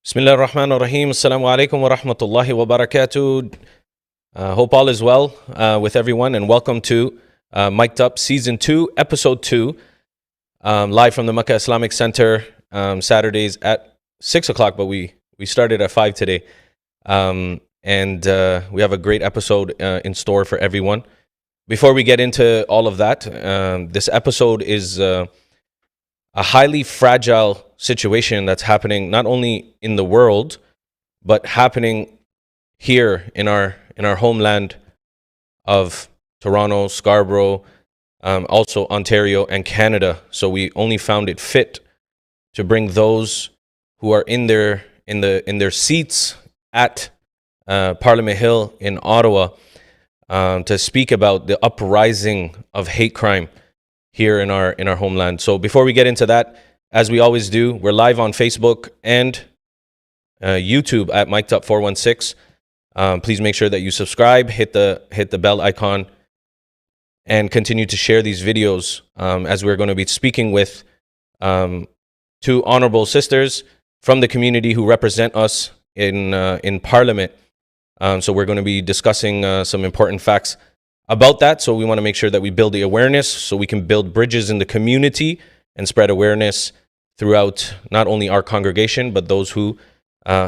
Bismillah ar-Rahman ar-Rahim. Assalamu alaikum wa rahmatullahi wa barakatuh. Hope all is well with everyone, and welcome to Mic'd Up Season 2, Episode 2, live from the Makkah Islamic Center, Saturdays at 6 o'clock, but we started at 5 today. And we have a great episode in store for everyone. Before we get into all of that, this episode is a highly fragile situation that's happening not only in the world, but happening here in our homeland of Toronto, Scarborough, also Ontario and Canada. So we only found it fit to bring those who are in their seats at Parliament Hill in Ottawa to speak about the uprising of hate crime here in our homeland. So before we get into that, as we always do, we're live on Facebook and YouTube at Mic'd Up 416. Please make sure that you subscribe, hit the bell icon, and continue to share these videos as we're going to be speaking with two honorable sisters from the community who represent us in Parliament. So we're going to be discussing some important facts about that. So we want to make sure that we build the awareness so we can build bridges in the community and spread awareness throughout not only our congregation, but those who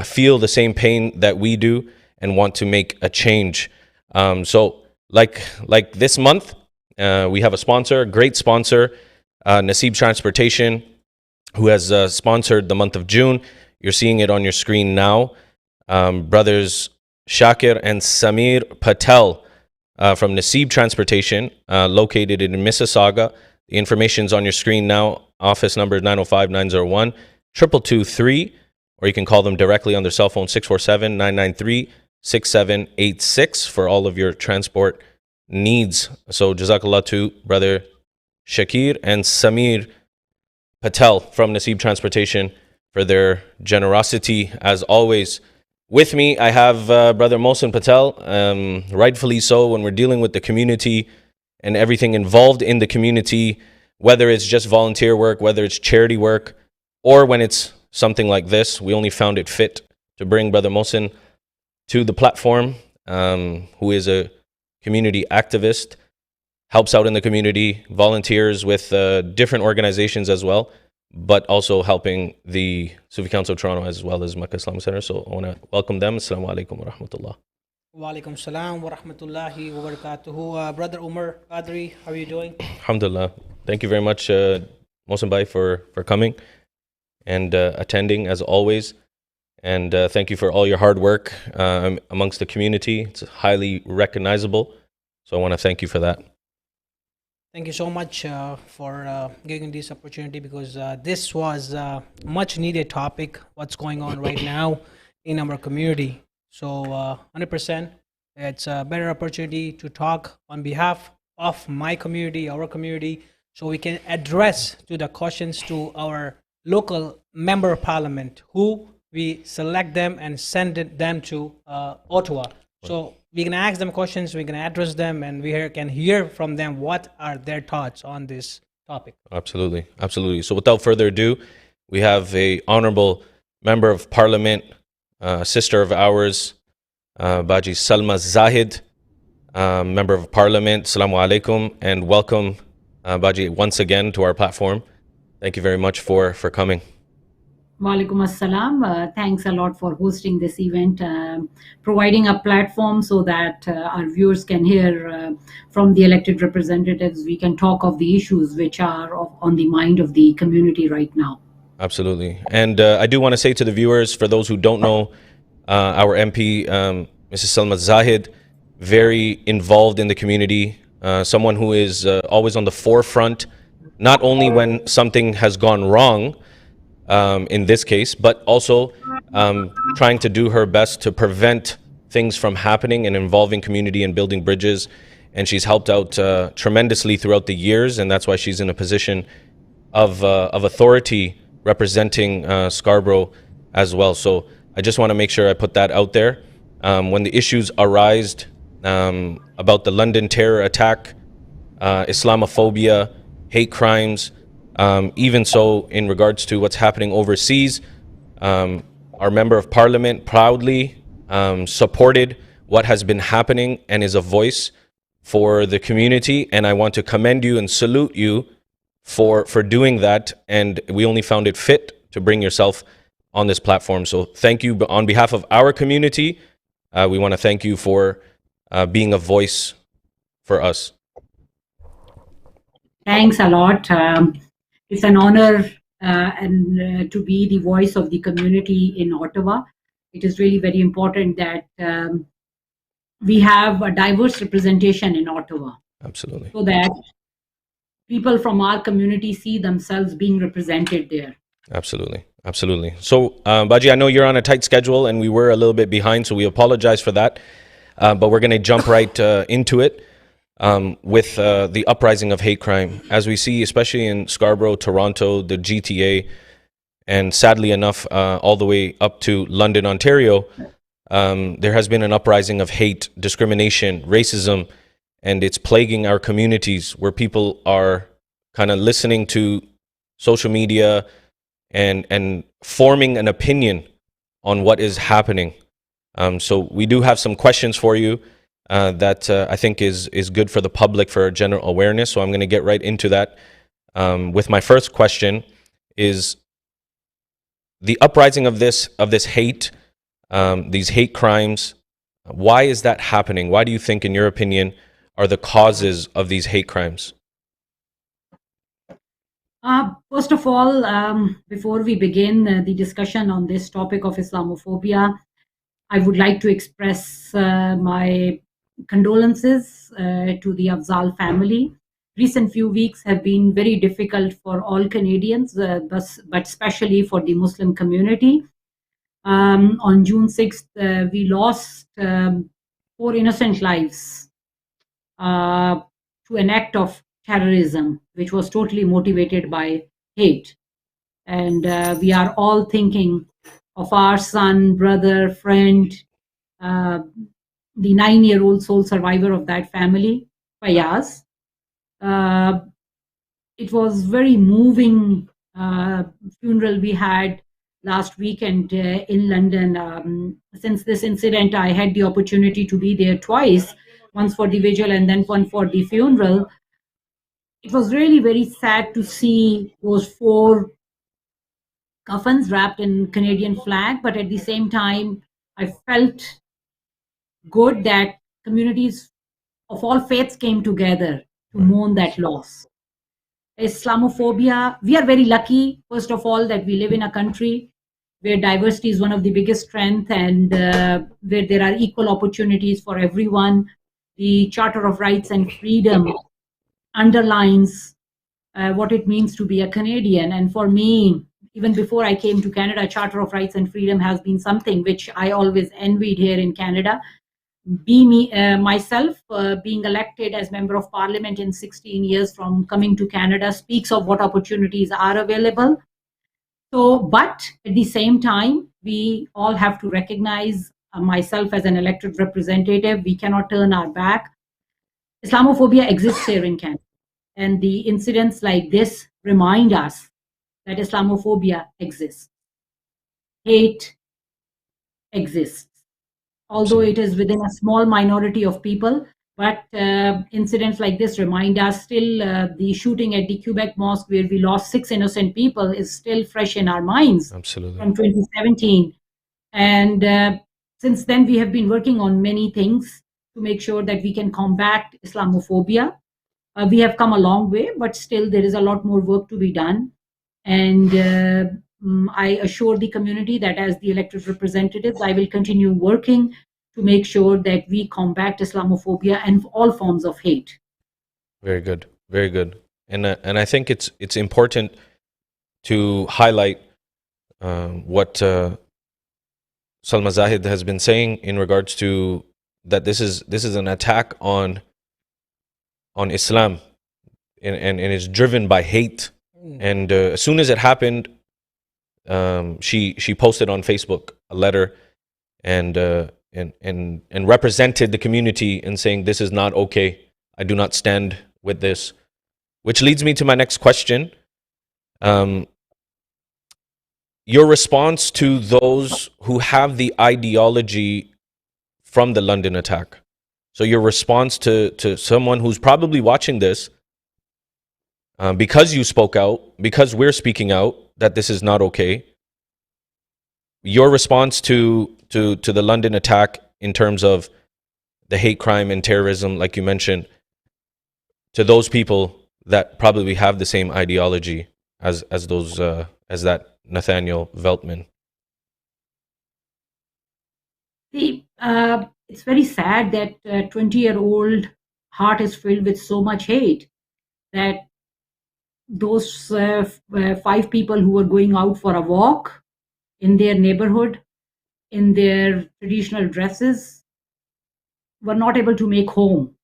feel the same pain that we do and want to make a change. So like this month, we have a sponsor, a great sponsor, Naseeb Transportation, who has sponsored the month of June. You're seeing it on your screen now. Brothers Shakir and Samir Patel from Naseeb Transportation, located in Mississauga. The information's on your screen now. Office number is 905-901-2223, or you can call them directly on their cell phone, 647-993-6786, for all of your transport needs. So Jazakallah to Brother Shakir and Samir Patel from Naseeb Transportation for their generosity. As always, with me, I have Brother Mohsin Patel, rightfully so, when we're dealing with the community and everything involved in the community, whether it's just volunteer work, whether it's charity work, or when it's something like this. We only found it fit to bring Brother Mohsin to the platform, who is a community activist, helps out in the community, volunteers with different organizations as well, but also helping the Sufi Council of Toronto as well as Makkah Islamic Center. So I want to welcome them. Assalamu alaikum wa rahmatullah. Wa alaikum salam wa rahmatullahi wa barakatuhu. Brother Omar, Qadri, how are you doing? Alhamdulillah. Thank you very much, Mohsin Bhai, for coming and attending as always. And thank you for all your hard work amongst the community. It's highly recognizable. So I want to thank you for that. Thank you so much for giving this opportunity, because this was a much needed topic, what's going on right now in our community. So 100%, it's a better opportunity to talk on behalf of my community, our community, so we can address to the questions to our local member of parliament, who we select them and send them to Ottawa. So we can ask them questions, we can address them, and we can hear from them what are their thoughts on this topic. Absolutely, absolutely. So without further ado, we have a honorable member of parliament, sister of ours, Baji Salma Zahid, member of parliament. Assalamu alaikum, and welcome, Baji, once again to our platform. Thank you very much for coming. Walaikum assalam. Thanks a lot for hosting this event, providing a platform so that our viewers can hear from the elected representatives. We can talk of the issues which are on the mind of the community right now. Absolutely. And I do want to say to the viewers, for those who don't know, our MP, Mrs. Salma Zahid, very involved in the community, someone who is always on the forefront, not only when something has gone wrong, in this case, but also trying to do her best to prevent things from happening and involving community and building bridges. And she's helped out tremendously throughout the years, and that's why she's in a position of authority representing Scarborough as well. So I just want to make sure I put that out there. When the issues arise about the London terror attack, Islamophobia, hate crimes, even so in regards to what's happening overseas, our our member of parliament, proudly supported what has been happening and is a voice for the community. And I want to commend you and salute you for doing that. And we only found it fit to bring yourself on this platform. So thank you on behalf of our community. We want to thank you for being a voice for us. Thanks a lot. It's an honor and to be the voice of the community in Ottawa. It is really very important that we have a diverse representation in Ottawa. Absolutely. So that people from our community see themselves being represented there. Absolutely. Absolutely. So, Baji, I know you're on a tight schedule and we were a little bit behind, so we apologize for that. But we're going to jump right into it with the uprising of hate crime. As we see, especially in Scarborough, Toronto, the GTA, and sadly enough, all the way up to London, Ontario, there has been an uprising of hate, discrimination, racism, and it's plaguing our communities where people are kind of listening to social media and forming an opinion on what is happening. So we do have some questions for you that I think is good for the public for general awareness. So I'm going to get right into that. With my first question is the uprising of this hate, these hate crimes. Why is that happening? Why do you think, in your opinion, are the causes of these hate crimes? First of all, before we begin the discussion on this topic of Islamophobia, I would like to express my condolences to the Afzal family. Recent few weeks have been very difficult for all Canadians, but especially for the Muslim community. On June 6th, we lost 4 innocent lives to an act of terrorism, which was totally motivated by hate. And we are all thinking of our son, brother, friend, the 9-year-old sole survivor of that family, Fayaz. It was very moving funeral we had last weekend in London. Since this incident, I had the opportunity to be there twice, once for the vigil and then one for the funeral. It was really very sad to see those 4 coffins wrapped in Canadian flag, but at the same time, I felt good that communities of all faiths came together to mourn that loss. Islamophobia, we are very lucky, first of all, that we live in a country where diversity is one of the biggest strengths and where there are equal opportunities for everyone. The Charter of Rights and Freedom underlines what it means to be a Canadian. And for me, even before I came to Canada, Charter of Rights and Freedom has been something which I always envied here in Canada. Myself being elected as Member of Parliament in 16 years from coming to Canada speaks of what opportunities are available. So, but at the same time, we all have to recognize myself as an elected representative. We cannot turn our back. Islamophobia exists here in Canada. And the incidents like this remind us that Islamophobia exists. Hate exists. Although it is within a small minority of people, but incidents like this remind us still the shooting at the Quebec Mosque where we lost 6 innocent people is still fresh in our minds. Absolutely. From 2017. And since then, we have been working on many things to make sure that we can combat Islamophobia. We have come a long way, but still there is a lot more work to be done. And I assure the community that as the elected representatives, I will continue working to make sure that we combat Islamophobia and all forms of hate. Very good. Very good. And I think it's important to highlight what Salma Zahid has been saying in regards to that this is an attack on Islam and is driven by hate. And as soon as it happened, she posted on Facebook a letter and represented the community in saying this is not okay. I do not stand with this. Which leads me to my next question. your response to those who have the ideology from the London attack. So your response to someone who's probably watching this, because you spoke out, because we're speaking out that this is not okay. Your response to the London attack in terms of the hate crime and terrorism, like you mentioned, to those people that probably have the same ideology as that Nathaniel Veltman. See, it's very sad that a 20-year-old heart is filled with so much hate that those 5 people who were going out for a walk in their neighborhood, in their traditional dresses, were not able to make home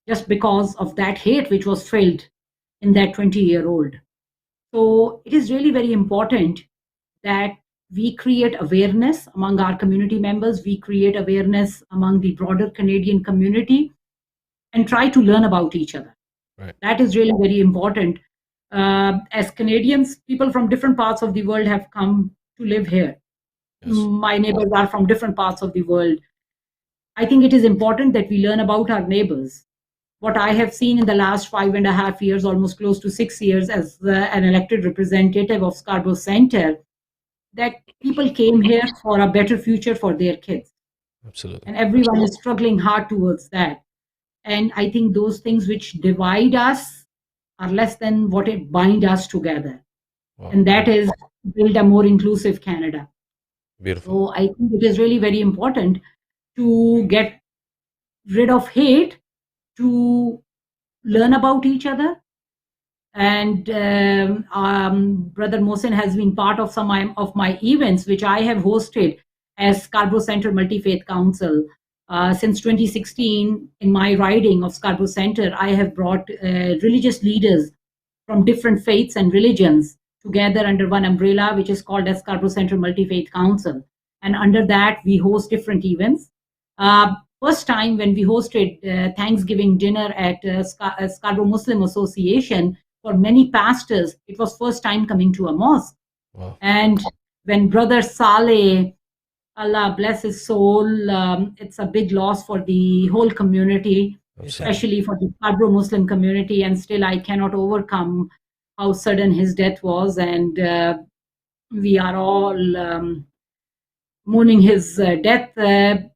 just because of that hate which was filled in that 20-year-old. So it is really very important that we create awareness among our community members, we create awareness among the broader Canadian community, and try to learn about each other. Right. That is really very important. As Canadians, people from different parts of the world have come to live here. Yes. My neighbors are from different parts of the world. I think it is important that we learn about our neighbors. What I have seen in the last 5.5 years, almost close to 6 years, as an elected representative of Scarborough Centre, that people came here for a better future for their kids. Absolutely. And everyone is struggling hard towards that. And I think those things which divide us are less than what it bind us together. Wow. And that is build a more inclusive Canada. Beautiful. So I think it is really very important to get rid of hate, to learn about each other. And Brother Mohsin has been part of some of my events, which I have hosted as Scarborough Centre Multi-Faith Council. Since 2016, in my riding of Scarborough Centre, I have brought religious leaders from different faiths and religions together under one umbrella, which is called as Scarborough Centre Multi-Faith Council. And under that, we host different events. First time when we hosted Thanksgiving dinner at Scarborough Muslim Association, for many pastors, it was first time coming to a mosque. Wow. And when Brother Saleh, Allah bless his soul, it's a big loss for the whole community, especially for the Scarborough Muslim community. And still, I cannot overcome how sudden his death was. And we are all mourning his death.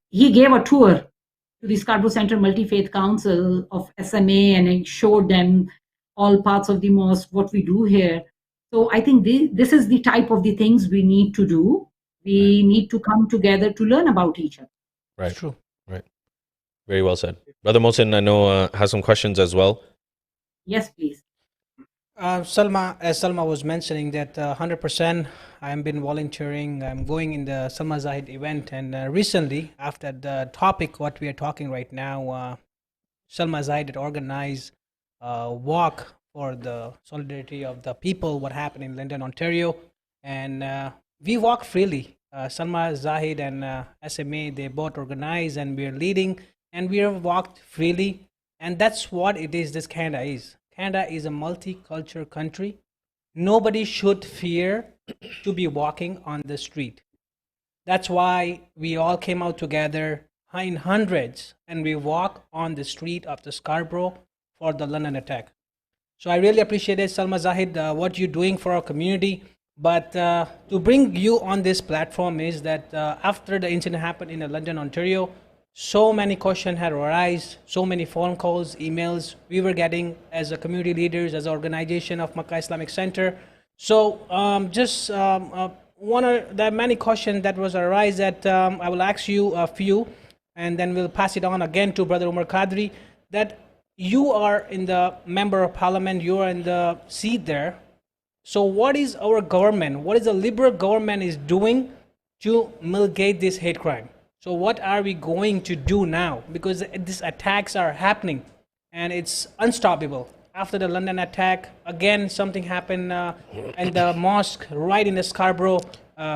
He gave a tour to the Scarborough Centre Multi-Faith Council of SMA, and he showed them all parts of the mosque, what we do here. So I think this is the type of the things we need to do. We need to come together to learn about each other. Right. It's true. Right. Very well said. Brother Mohsin, I know has some questions as well. Yes, please. Salma, as Salma was mentioning, that 100% I've been volunteering. I'm going in the Salma Zahid event, and recently, after the topic what we are talking right now, Salma Zahid had organized a walk for the solidarity of the people, what happened in London, Ontario, and we walk freely. Salma Zahid and SMA, they both organize, and we are leading, and we have walked freely, and that's what it is. This Canada is. Canada is a multicultural country. Nobody should fear to be walking on the street. That's why we all came out together in hundreds, and we walk on the street of the Scarborough for the London attack. So I really appreciate it, Salma Zahid, what you're doing for our community. But to bring you on this platform is that after the incident happened in London, Ontario, so many questions had arisen, so many phone calls, emails we were getting as a community leaders, as an organization of Makkah Islamic Center. So there are many questions that was arise that I will ask you a few, and then we'll pass it on again to Brother Omar Qadri, that you are in the member of parliament, you are in the seat there. So what is our government, what is the Liberal government is doing to mitigate this hate crime? So what are we going to do now? Because these attacks are happening and it's unstoppable. After the London attack, again, something happened in the mosque right in the Scarborough,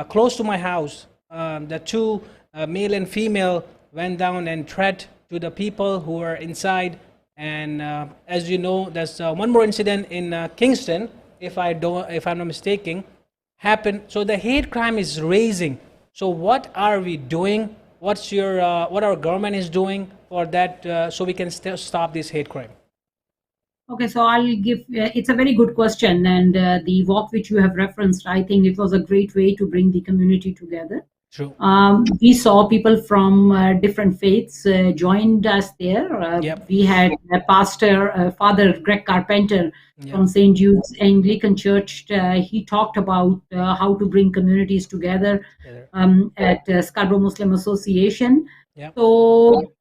close to my house. The two, male and female, went down and threat to the people who were inside. And as you know, there's one more incident in Kingston, if I'm not mistaken. happen. So the hate crime is raising. So what are we doing? What's your what our government is doing for that, so we can stop this hate crime? Okay, so I'll give, it's a very good question. And the walk which you have referenced, I think it was a great way to bring the community together. True. We saw people from different faiths joined us there. Yep. We had a pastor, Father Greg Carpenter Yep. from St. Jude's Anglican Church. He talked about how to bring communities together at Scarborough Muslim Association. Yep. So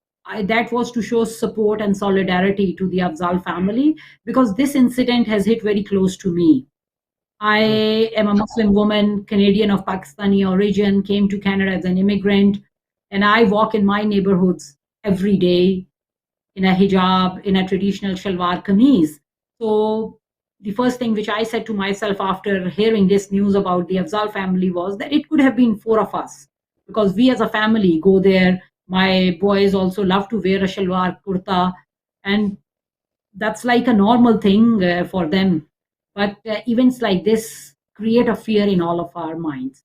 that was to show support and solidarity to the Afzal family, because this incident has hit very close to me. I am a Muslim woman, Canadian of Pakistani origin, came to Canada as an immigrant, and I walk in my neighborhoods every day in a hijab, in a traditional shalwar kameez. So the first thing which I said to myself after hearing this news about the Afzal family was that it could have been 4 of us, because we as a family go there. My boys also love to wear a shalwar kurta, and that's like a normal thing for them. But events like this create a fear in all of our minds.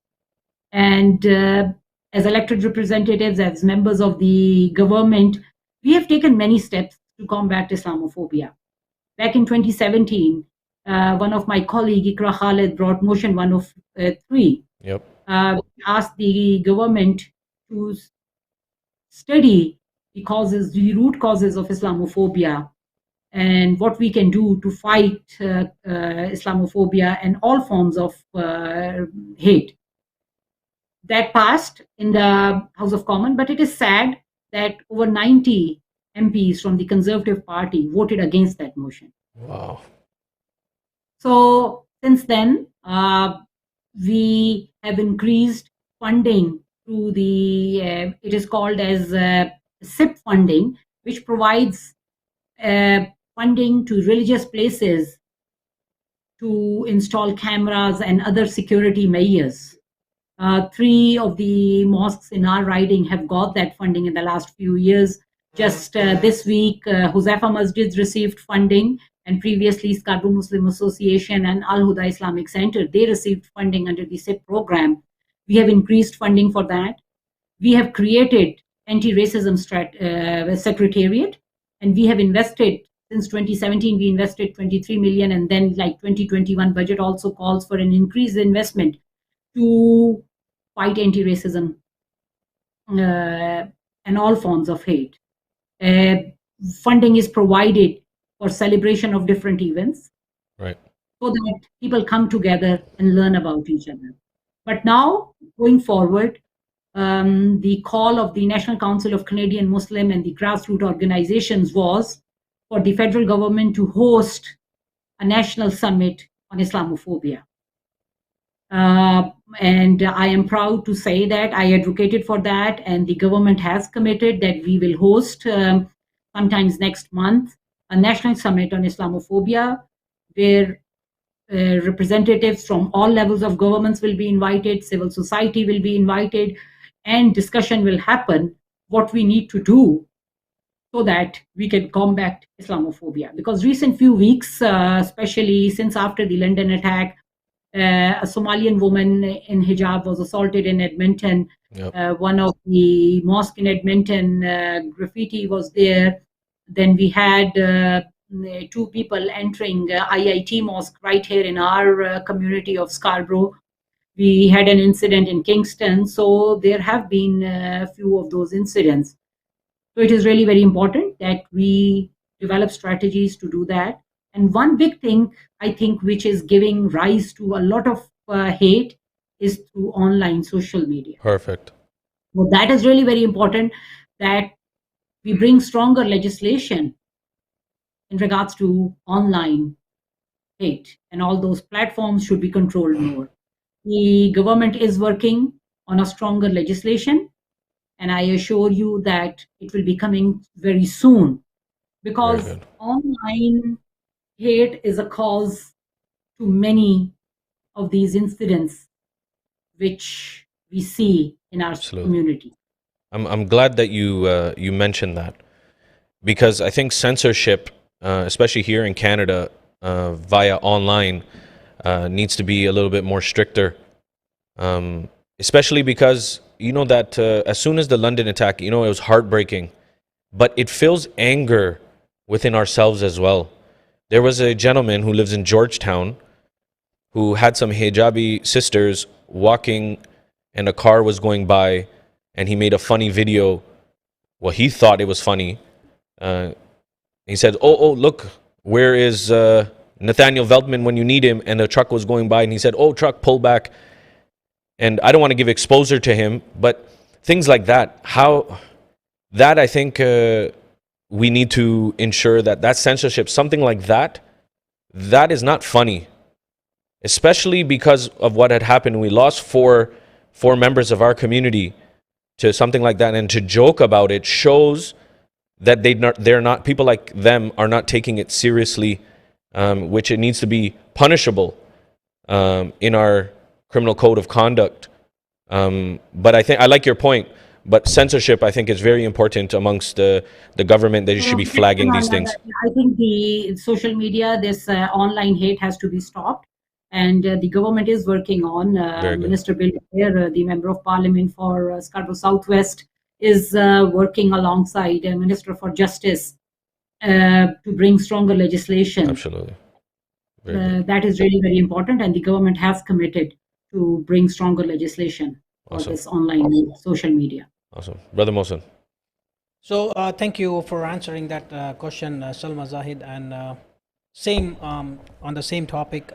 And as elected representatives, as members of the government, we have taken many steps to combat Islamophobia. Back in 2017, one of my colleagues, Ikra Khalid, brought motion 103. Yep. Asked the government to study the root causes of Islamophobia, and what we can do to fight Islamophobia and all forms of hate. That passed in the House of Commons, but it is sad that over 90 MPs from the Conservative Party voted against that motion. Wow. So since then, we have increased funding through the, it is called as SIP funding, which provides funding to religious places to install cameras and other security measures. 3 of the mosques in our riding have got that funding in the last few years. Just this week, Huzaifa Masjids received funding, and previously Scarborough Muslim Association and Al Huda Islamic Center, they received funding under the SIP program. We have increased funding for that. We have created anti-racism secretariat, and we have invested. Since 2017, we invested 23 million, and then like 2021 budget also calls for an increased investment to fight anti-racism and all forms of hate. Funding is provided for celebration of different events, right, so that people come together and learn about each other. But now, going forward, the call of the National Council of Canadian Muslim and the grassroots organizations was for the federal government to host a national summit on Islamophobia. And I am proud to say that I advocated for that, and the government has committed that we will host sometimes next month a national summit on Islamophobia, where representatives from all levels of governments will be invited, civil society will be invited, and discussion will happen what we need to do so that we can combat Islamophobia. Because recent few weeks, especially since after the London attack, a Somalian woman in hijab was assaulted in Edmonton. Yep. One of the mosque in Edmonton, graffiti was there. Then we had 2 people entering IIT mosque right here in our community of Scarborough. We had an incident in Kingston. So there have been a few of those incidents. So it is really very important that we develop strategies to do that. And one big thing, I think, which is giving rise to a lot of hate is through online social media. Perfect. So that is really very important, that we bring stronger legislation in regards to online hate, and all those platforms should be controlled more. The government is working on a stronger legislation, and I assure you that it will be coming very soon, because online hate is a cause to many of these incidents which we see in our community. I'm glad that you mentioned that, because I think censorship, especially here in Canada, via online, needs to be a little bit more stricter Especially because you know that as soon as the London attack, you know, it was heartbreaking, but it fills anger within ourselves as well. There was a gentleman who lives in Georgetown who had some hijabi sisters walking, and a car was going by, and he made a funny video. Well, he thought it was funny. He said, oh, look, where is Nathaniel Veltman when you need him? And the truck was going by, and he said, oh, truck, pull back. And I don't want to give exposure to him, but things like that, I think we need to ensure that censorship, something like that is not funny, especially because of what had happened. We lost four members of our community to something like that, and to joke about it shows that they're not, people like them are not taking it seriously, which it needs to be punishable in our criminal code of conduct. But I think I like your point. But censorship, I think, is very important amongst the government. They should be flagging these things. I think the social media, this online hate has to be stopped. And the government is working on, Minister Bill Blair, the Member of Parliament for Scarborough Southwest, is working alongside Minister for Justice to bring stronger legislation. Absolutely. That is really very important, and the government has committed to bring stronger legislation for this online social media. Awesome. Brother Mohsin. So thank you for answering that question, Salma, Zahid, and same on the same topic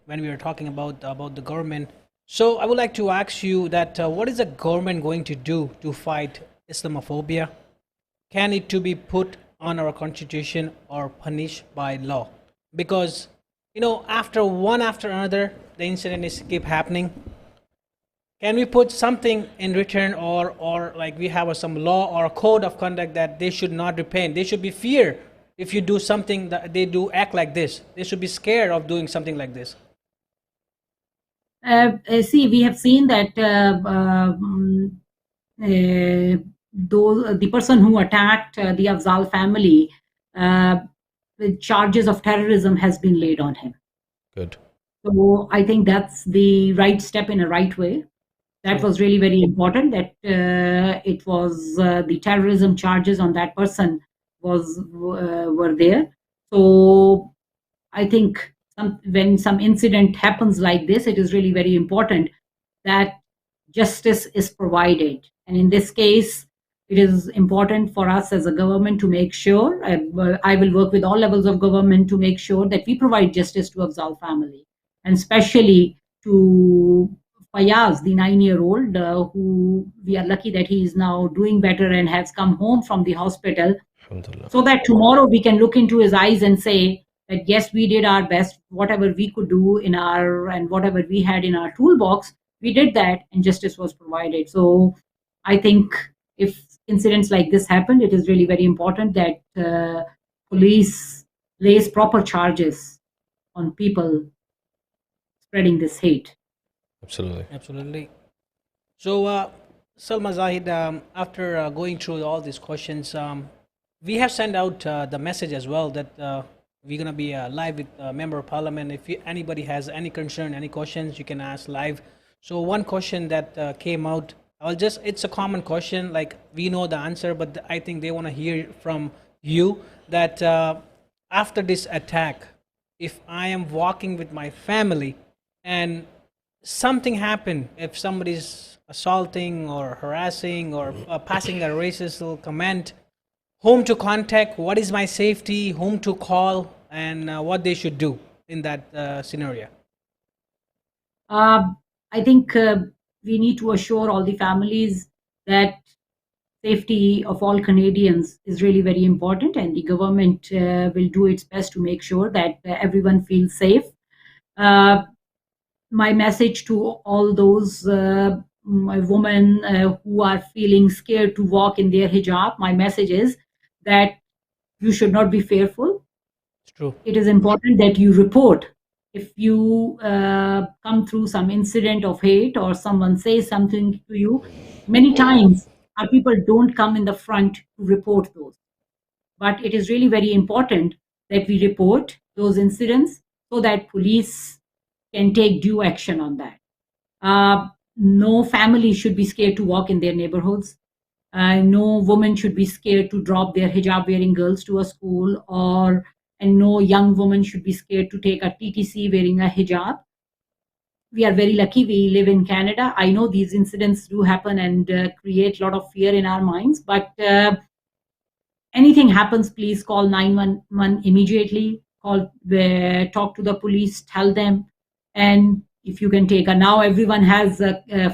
when we were talking about the government. So I would like to ask you that what is the government going to do to fight Islamophobia? Can it to be put on our constitution or punished by law? Because you know, after another, the incident keep happening. Can we put something in return, or like we have some law or a code of conduct that they should not repent? They should be feared if you do something that they do act like this. They should be scared of doing something like this. See, we have seen that the person who attacked the Afzal family, the charges of terrorism has been laid on him. Good. So I think that's the right step in a right way. That was really very important, that it was the terrorism charges on that person were there. So I think when some incident happens like this, it is really very important that justice is provided. And in this case, it is important for us as a government to make sure, I will work with all levels of government to make sure that we provide justice to Afzal family, and especially to Fayaz, the 9-year-old, who we are lucky that he is now doing better and has come home from the hospital, so that tomorrow we can look into his eyes and say that yes, we did our best, whatever we could do and whatever we had in our toolbox, we did that, and justice was provided. So I think if incidents like this happen, it is really very important that police lays proper charges on people spreading this hate. Absolutely. So, Salma, Zahid, after going through all these questions, we have sent out the message as well that we're going to be live with Member of Parliament. If anybody has any concern, any questions, you can ask live. So one question that came out, it's a common question, like we know the answer, but I think they want to hear from you that after this attack, if I am walking with my family and something happened, if somebody's assaulting or harassing or passing a racist comment, whom to contact, what is my safety, whom to call, and what they should do in that scenario? I think we need to assure all the families that safety of all Canadians is really very important, and the government will do its best to make sure that everyone feels safe. My message to all those women who are feeling scared to walk in their hijab, my message is that you should not be fearful. It's true. It is important that you report. If you come through some incident of hate or someone says something to you, many times our people don't come in the front to report those. But it is really very important that we report those incidents so that police can take due action on that. no family should be scared to walk in their neighborhoods. No woman should be scared to drop their hijab-wearing girls to a school, and no young woman should be scared to take a TTC wearing a hijab. We are very lucky we live in Canada. I know these incidents do happen and create a lot of fear in our minds, but anything happens, please call 911 immediately. Talk to the police, tell them. And if you can now everyone has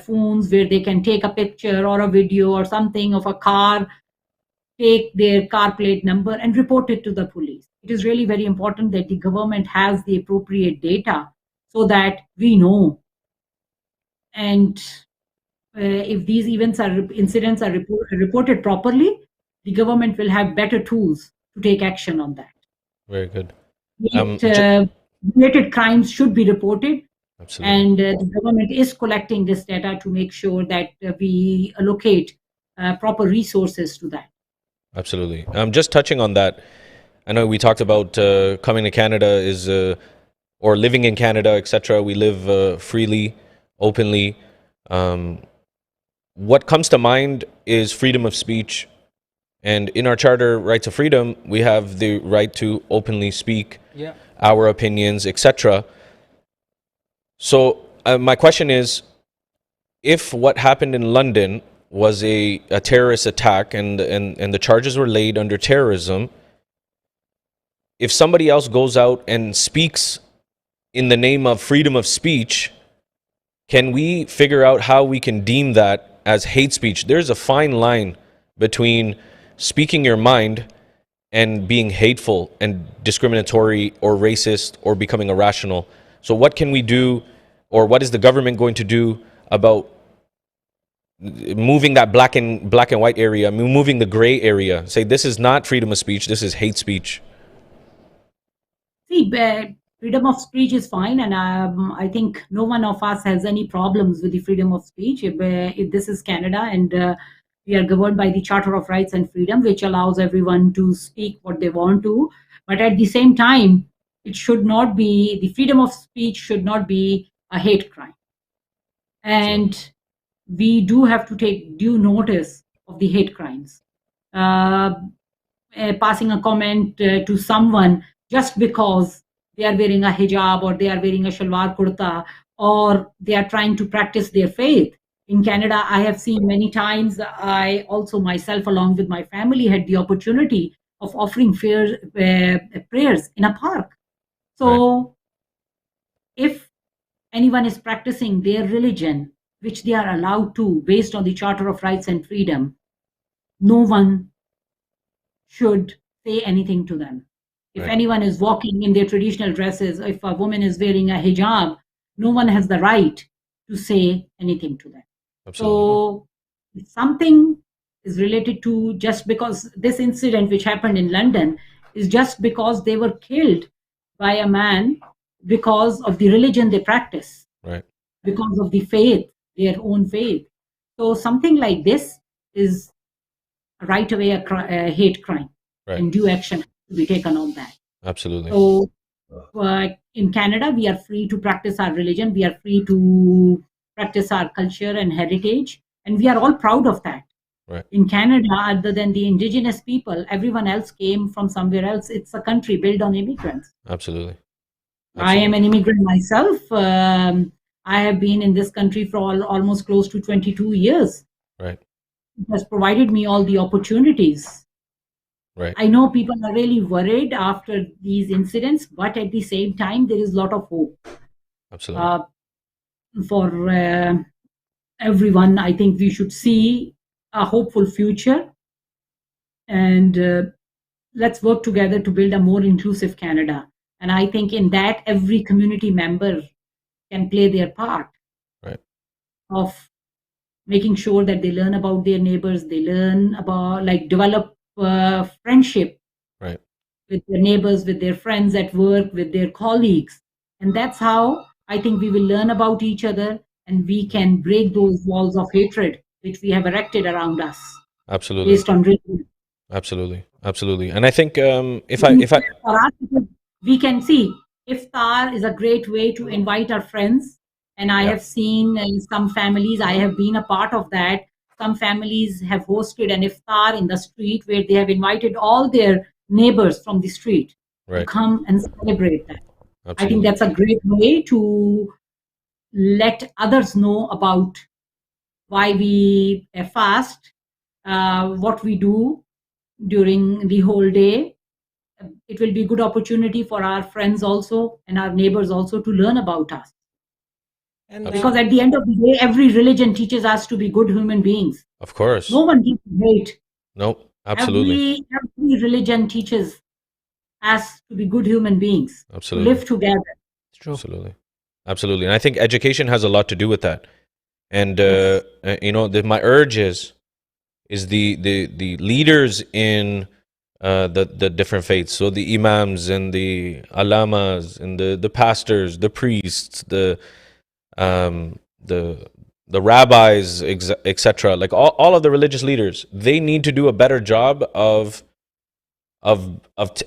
phones where they can take a picture or a video or something of a car, take their car plate number and report it to the police. It is really very important that the government has the appropriate data so that we know. And if these incidents are reported properly, the government will have better tools to take action on that. Very good. Related crimes should be reported. Absolutely. And the government is collecting this data to make sure that we allocate proper resources to that. Absolutely. Just touching on that, I know we talked about coming to Canada or living in Canada, etc. We live freely, openly. What comes to mind is freedom of speech. And in our Charter Rights of Freedom, we have the right to openly speak our opinions, etc. So my question is, if what happened in London was a terrorist attack and the charges were laid under terrorism, if somebody else goes out and speaks in the name of freedom of speech, can we figure out how we can deem that as hate speech? There's a fine line between speaking your mind and being hateful and discriminatory or racist or becoming irrational. So what can we do, or what is the government going to do about moving that black and white area, moving the gray area? Say this is not freedom of speech, this is hate speech. See, freedom of speech is fine, and I think no one of us has any problems with the freedom of speech. If this is Canada and we are governed by the Charter of Rights and Freedom, which allows everyone to speak what they want to. But at the same time, the freedom of speech should not be a hate crime. And we do have to take due notice of the hate crimes. Passing a comment to someone just because they are wearing a hijab or they are wearing a shalwar kurta or they are trying to practice their faith. In Canada, I have seen many times, I also myself, along with my family, had the opportunity of offering prayers in a park. So if anyone is practicing their religion, which they are allowed to based on the Charter of Rights and Freedom, no one should say anything to them. If anyone is walking in their traditional dresses, if a woman is wearing a hijab, no one has the right to say anything to them. Absolutely. So if something is related to, just because this incident which happened in London is just because they were killed by a man because of the religion they practice, because of the faith, their own faith. So something like this is right away a hate crime, and due action to be taken on that. Absolutely. So in Canada, we are free to practice our religion. We are free to practice our culture and heritage, and we are all proud of that. In Canada, other than the indigenous people, everyone else came from somewhere else. It's a country built on immigrants. Absolutely. I am an immigrant myself. I have been in this country for almost close to 22 years. It has provided me all the opportunities. I know people are really worried after these incidents, but at the same time, there is a lot of hope. Absolutely. For everyone, I think we should see a hopeful future, and let's work together to build a more inclusive Canada. And I think in that, every community member can play their part of making sure that they learn about their neighbors, they learn about, develop friendship with their neighbors, with their friends at work, with their colleagues. And that's how I think we will learn about each other, and we can break those walls of hatred which we have erected around us. Absolutely. Based on religion. Absolutely. Absolutely. And I think we can see iftar is a great way to invite our friends And I have seen some families, I have been a part of that. Some families have hosted an iftar in the street where they have invited all their neighbors from the street to come and celebrate that. Absolutely. I think that's a great way to let others know about why we fast, what we do during the whole day. It will be a good opportunity for our friends also and our neighbors also to learn about us. And Because at the end of the day, every religion teaches us to be good human beings. Of course. No one teaches hate. Nope. Absolutely. Every religion teaches us to be good human beings. Absolutely. To live together. it's true. Absolutely. Absolutely. And I think education has a lot to do with that. And you know, my urge is the leaders in the different faiths. So the imams and the alamas and the pastors, the priests, the rabbis, etc. Like all of the religious leaders, they need to do a better job of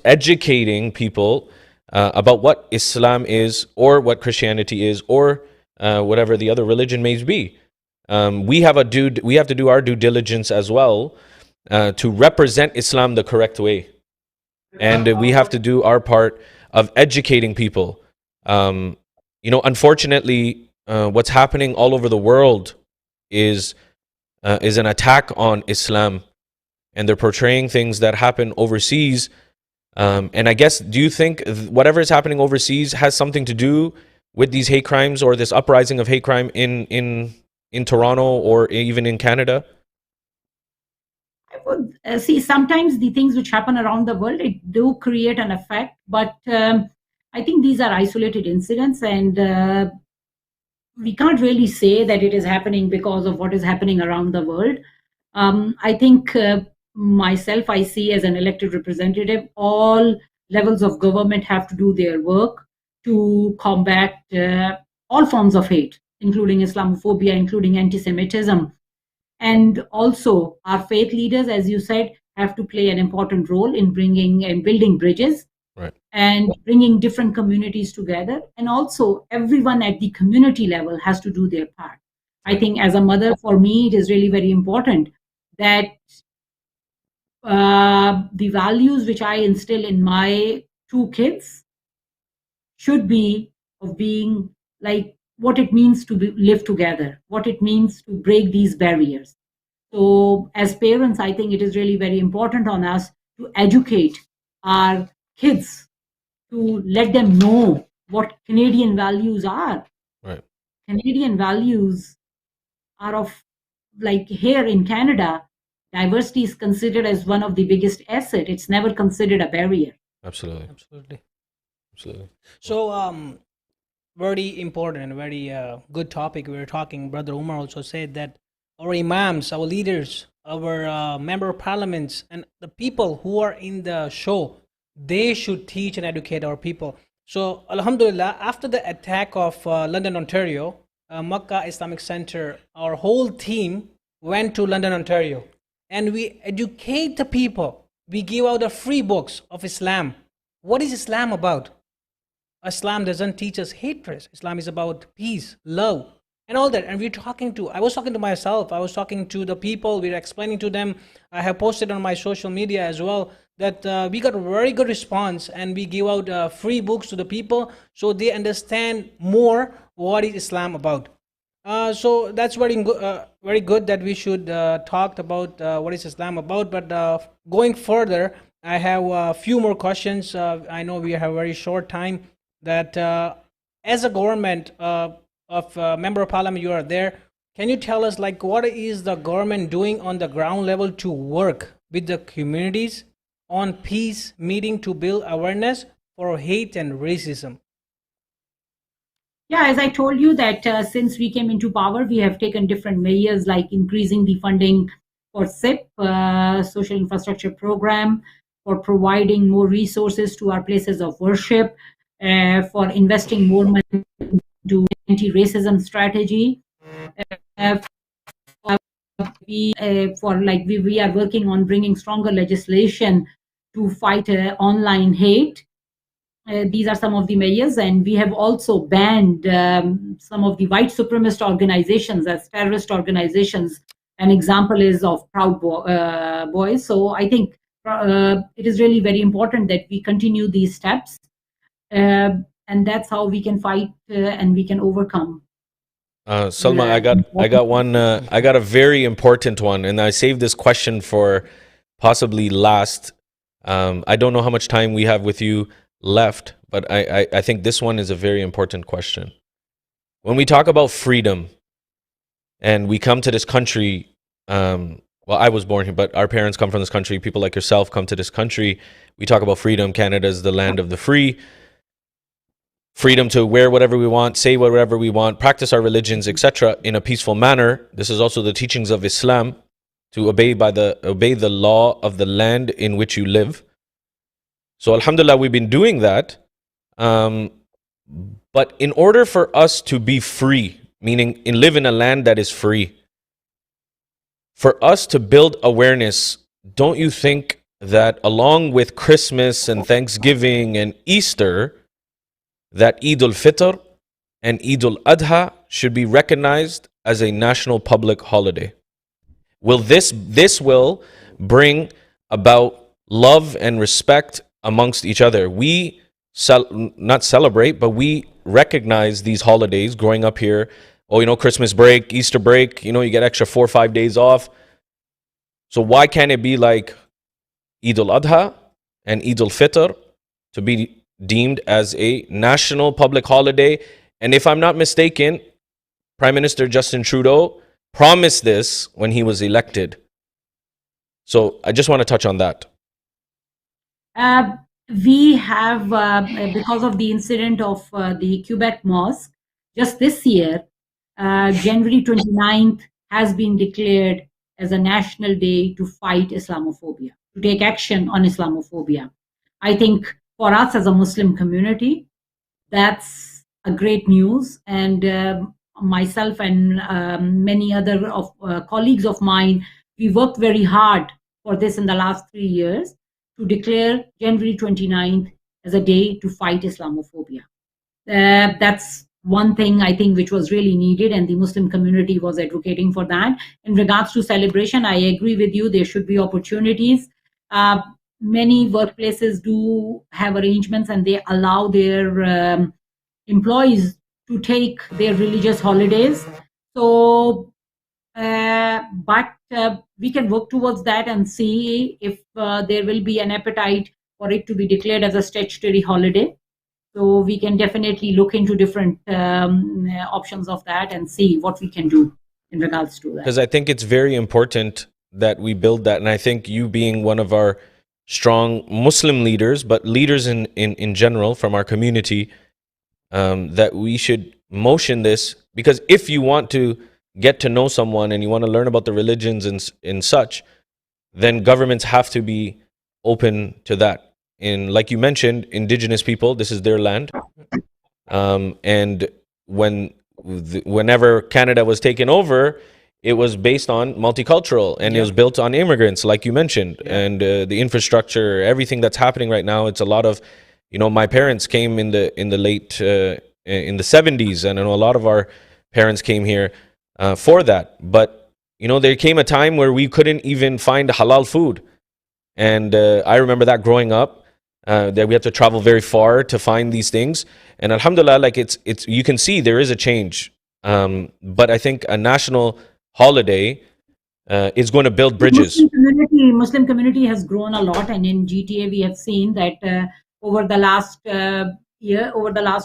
educating people about what Islam is, or what Christianity is, or whatever the other religion may be. We have to do our due diligence as well to represent Islam the correct way, and we have to do our part of educating people. You know, unfortunately, what's happening all over the world is an attack on Islam, and they're portraying things that happen overseas. And I guess, do you think whatever is happening overseas has something to do with these hate crimes, or this uprising of hate crime in Toronto, or even in Canada? I would see sometimes the things which happen around the world, it do create an effect, but I think these are isolated incidents, and we can't really say that it is happening because of what is happening around the world. I think myself, I see as an elected representative, all levels of government have to do their work to combat all forms of hate, including Islamophobia, including anti-Semitism. And also our faith leaders, as you said, have to play an important role in bringing and building bridges, and bringing different communities together. And also everyone at the community level has to do their part. I think as a mother, for me, it is really very important that the values which I instill in my two kids should be of being like what it means to live together, what it means to break these barriers. So as parents, I think it is really very important on us to educate our kids, to let them know what Canadian values are. Canadian values are of, like here in Canada, diversity is considered as one of the biggest assets. It's never considered a barrier. Absolutely. So very important and very good topic we were talking. Brother Omar also said that our imams, our leaders, our member of parliaments, and the people who are in the show, they should teach and educate our people. So alhamdulillah, after the attack of London, Ontario, Makkah Islamic Center, our whole team went to London, Ontario, and we educate the people. We give out the free books of Islam. What is Islam about? Islam doesn't teach us hatred. Islam is about peace, love, and all that. And I was talking to myself, I was talking to the people, we were explaining to them. I have posted on my social media as well that we got a very good response, and we give out free books to the people so they understand more what is Islam about. So that's very good that we should talk about what is Islam about. But going further, I have a few more questions. I know we have a very short time. That as a government of member of parliament, you are there. Can you tell us, like, what is the government doing on the ground level to work with the communities on peace meeting to build awareness for hate and racism? Yeah, as I told you that since we came into power, we have taken different measures like increasing the funding for SIP, Social Infrastructure Program, for providing more resources to our places of worship, for investing more money into anti-racism strategy. We are working on bringing stronger legislation to fight online hate. these are some of the measures, and we have also banned some of the white supremacist organizations as terrorist organizations. An example is of Boys. So I think it is really very important that we continue these steps, and that's how we can fight and we can overcome. Salma, I got one. I got a very important one, and I saved this question for possibly last. I don't know how much time we have with you left, but I think this one is a very important question. When we talk about freedom, and we come to this country, well, I was born here, but our parents come from this country. People like yourself come to this country. We talk about freedom. Canada is the land of the free. Freedom to wear whatever we want, say whatever we want, practice our religions, etc., in a peaceful manner. This is also the teachings of Islam, to obey the law of the land in which you live. So alhamdulillah, we've been doing that. But in order for us to be free, meaning live in a land that is free, for us to build awareness, don't you think that along with Christmas and Thanksgiving and Easter, that Eid al-Fitr and Eid al-Adha should be recognized as a national public holiday? Will this will bring about love and respect amongst each other? We not celebrate, but we recognize these holidays growing up here. Oh, Christmas break, Easter break, you get extra 4 or 5 days off. So why can't it be like Eid al-Adha and Eid al-Fitr to be deemed as a national public holiday? And if I'm not mistaken, Prime Minister Justin Trudeau promised this when he was elected. So I just want to touch on that. We have, because of the incident of the Quebec mosque, just this year, January 29th has been declared as a national day to fight Islamophobia, to take action on Islamophobia. I think for us as a Muslim community, that's a great news. And myself and many other colleagues of mine, we worked very hard for this in the last 3 years to declare January 29th as a day to fight Islamophobia. That's one thing I think which was really needed, and the Muslim community was advocating for that. In regards to celebration, I agree with you. There should be opportunities. Many workplaces do have arrangements and they allow their employees to take their religious holidays. So, but we can work towards that and see if there will be an appetite for it to be declared as a statutory holiday. So we can definitely look into different options of that and see what we can do in regards to that. Because I think it's very important that we build that. And I think you being one of our strong Muslim leaders, but leaders in general from our community, that we should motion this. Because if you want to get to know someone and you want to learn about the religions and such, then governments have to be open to that. Like you mentioned, indigenous people, this is their land. And whenever Canada was taken over, it was based on multicultural, and it was built on immigrants, like you mentioned, and the infrastructure, everything that's happening right now. It's a lot of, my parents came in the late in the 70s, and I know a lot of our parents came here for that. But there came a time where we couldn't even find halal food, and I remember that growing up. That we had to travel very far to find these things, and alhamdulillah, like it's you can see there is a change. But I think a national holiday is going to build bridges. Muslim community has grown a lot, and in GTA we have seen that over the last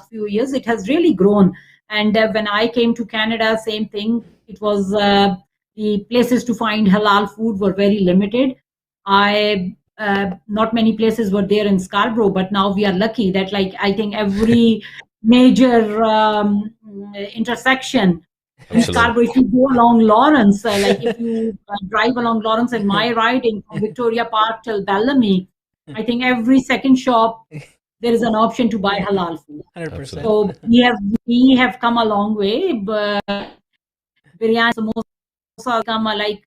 few years, it has really grown. And when I came to Canada, same thing. It was the places to find halal food were very limited. Not many places were there in Scarborough, but now we are lucky that, like, I think every major intersection in Scarborough, if you go along Lawrence, like if you drive along Lawrence and my riding from Victoria Park till Bellamy, I think every second shop there is an option to buy halal food. 100%. So we have come a long way. But biryani, samosa, come like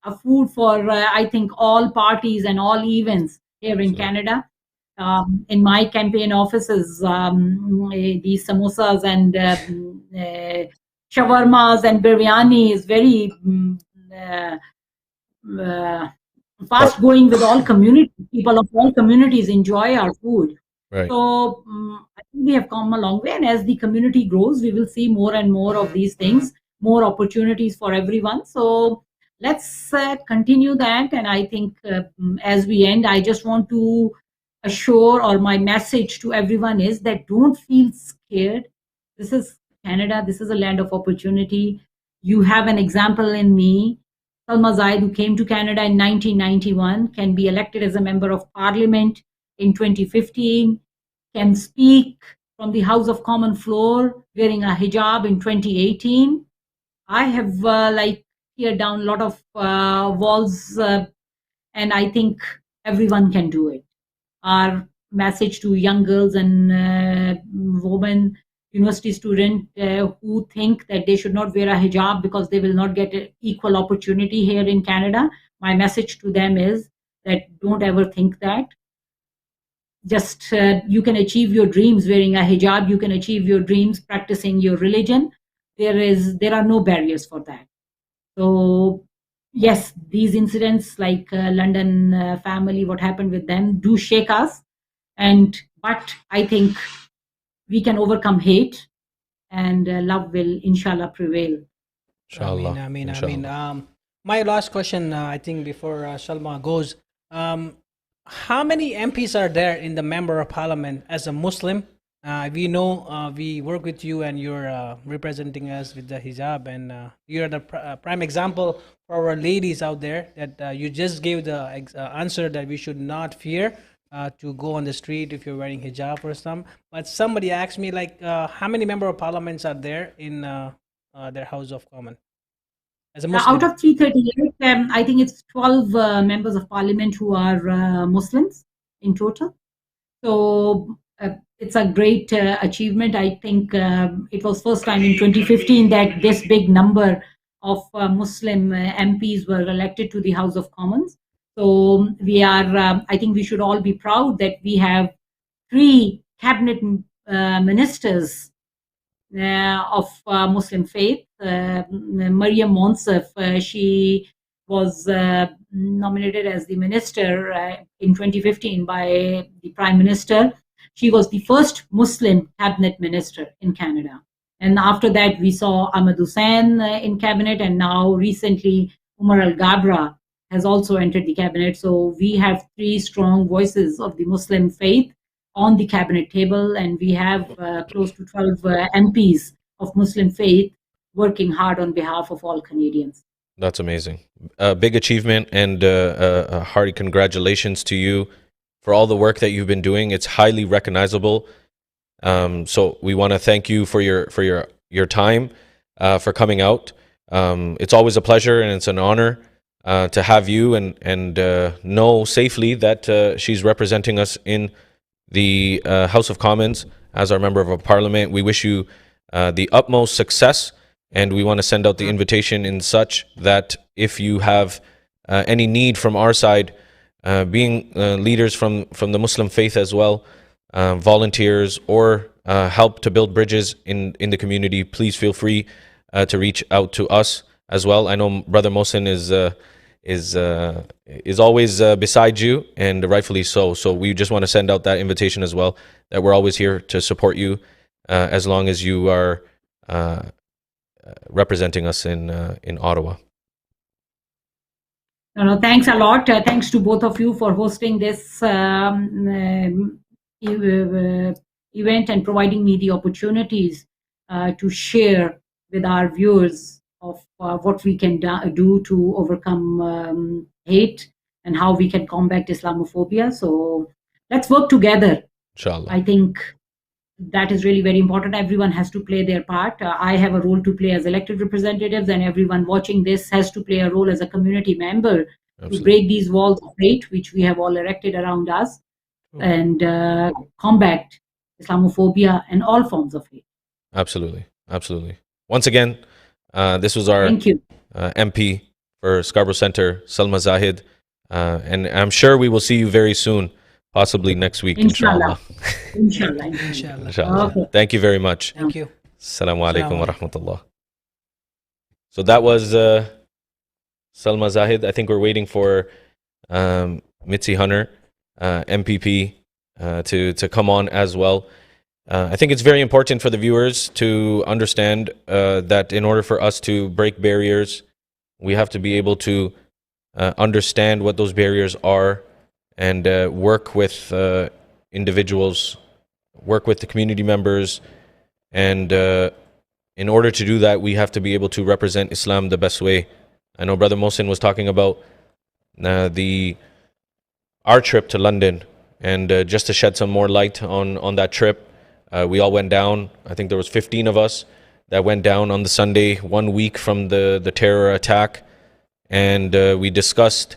a food for I think all parties and all events here in Canada. In my campaign offices, these samosas and shawarmas and biryani is very fast going with all communities. People of all communities enjoy our food. Right. So I think we have come a long way. And as the community grows, we will see more and more of these things, more opportunities for everyone. So let's continue that. And I think as we end, I just want to assure, or my message to everyone is that don't feel scared. This is Canada. This is a land of opportunity. You have an example in me. Salma Zahid, who came to Canada in 1991, can be elected as a member of parliament in 2015, can speak from the House of Common floor wearing a hijab in 2018. I have teared down a lot of walls, and I think everyone can do it. Our message to young girls and women, university students who think that they should not wear a hijab because they will not get equal opportunity here in Canada. My message to them is that don't ever think that. Just you can achieve your dreams wearing a hijab. You can achieve your dreams practicing your religion. There are no barriers for that. So yes, these incidents like London family, what happened with them, do shake us. But I think we can overcome hate, and love will, inshallah, prevail. Inshallah. I mean, my last question, I think, before Salma goes, how many MPs are there in the Member of Parliament as a Muslim? We know we work with you and you're representing us with the hijab, and you're the prime example for our ladies out there that you just gave the answer that we should not fear to go on the street if you're wearing hijab or some. But somebody asked me, like, how many Member of Parliaments are there in their House of Commons as a Muslim? Out of 338, I think it's 12 members of parliament who are Muslims in total. So it's a great achievement. I think it was first time in 2015 that this big number of Muslim MPs were elected to the House of Commons. So we are, I think we should all be proud that we have 3 cabinet ministers of Muslim faith. Maryam Monsef, she was nominated as the minister in 2015 by the Prime Minister. She was the first Muslim cabinet minister in Canada. And after that, we saw Ahmed Hussain in cabinet, and now recently Omar Al-Gabra has also entered the cabinet. So we have 3 strong voices of the Muslim faith on the cabinet table, and we have close to 12 MPs of Muslim faith working hard on behalf of all Canadians. That's amazing. Big achievement, and a hearty congratulations to you for all the work that you've been doing. It's highly recognizable. So we want to thank you for your time, for coming out. It's always a pleasure and it's an honor to have you, and know safely that she's representing us in the House of Commons as our Member of Parliament. We wish you the utmost success, and we want to send out the invitation in such that if you have any need from our side, being leaders from the Muslim faith as well, volunteers, or help to build bridges in the community, please feel free to reach out to us as well. I know Brother Mohsin is always beside you, and rightfully so. So we just want to send out that invitation as well, that we're always here to support you as long as you are representing us in Ottawa. No, thanks a lot. Thanks to both of you for hosting this event and providing me the opportunities to share with our viewers of what we can do to overcome hate and how we can combat Islamophobia. So let's work together. Inshallah. I think that is really very important. Everyone has to play their part. I have a role to play as elected representatives, and everyone watching this has to play a role as a community member. Absolutely. To break these walls of hate which we have all erected around us, and combat Islamophobia and all forms of hate. Absolutely. Once again, this was our MP for Scarborough Centre, Salma Zahid, and I'm sure we will see you very soon Possibly next week, Inshallah. inshallah. Inshallah. Inshallah. Okay. Thank you very much. Thank you. Assalamu alaikum wa Assalamu rahmatullah. So that was Salma, Zahid. I think we're waiting for Mitzie Hunter, MPP, to come on as well. I think it's very important for the viewers to understand that in order for us to break barriers, we have to be able to understand what those barriers are and work with individuals, work with the community members. And in order to do that, we have to be able to represent Islam the best way. I know Brother Mohsin was talking about our trip to London, and just to shed some more light on that trip, we all went down. I think there was 15 of us that went down on the Sunday, 1 week from the terror attack, and we discussed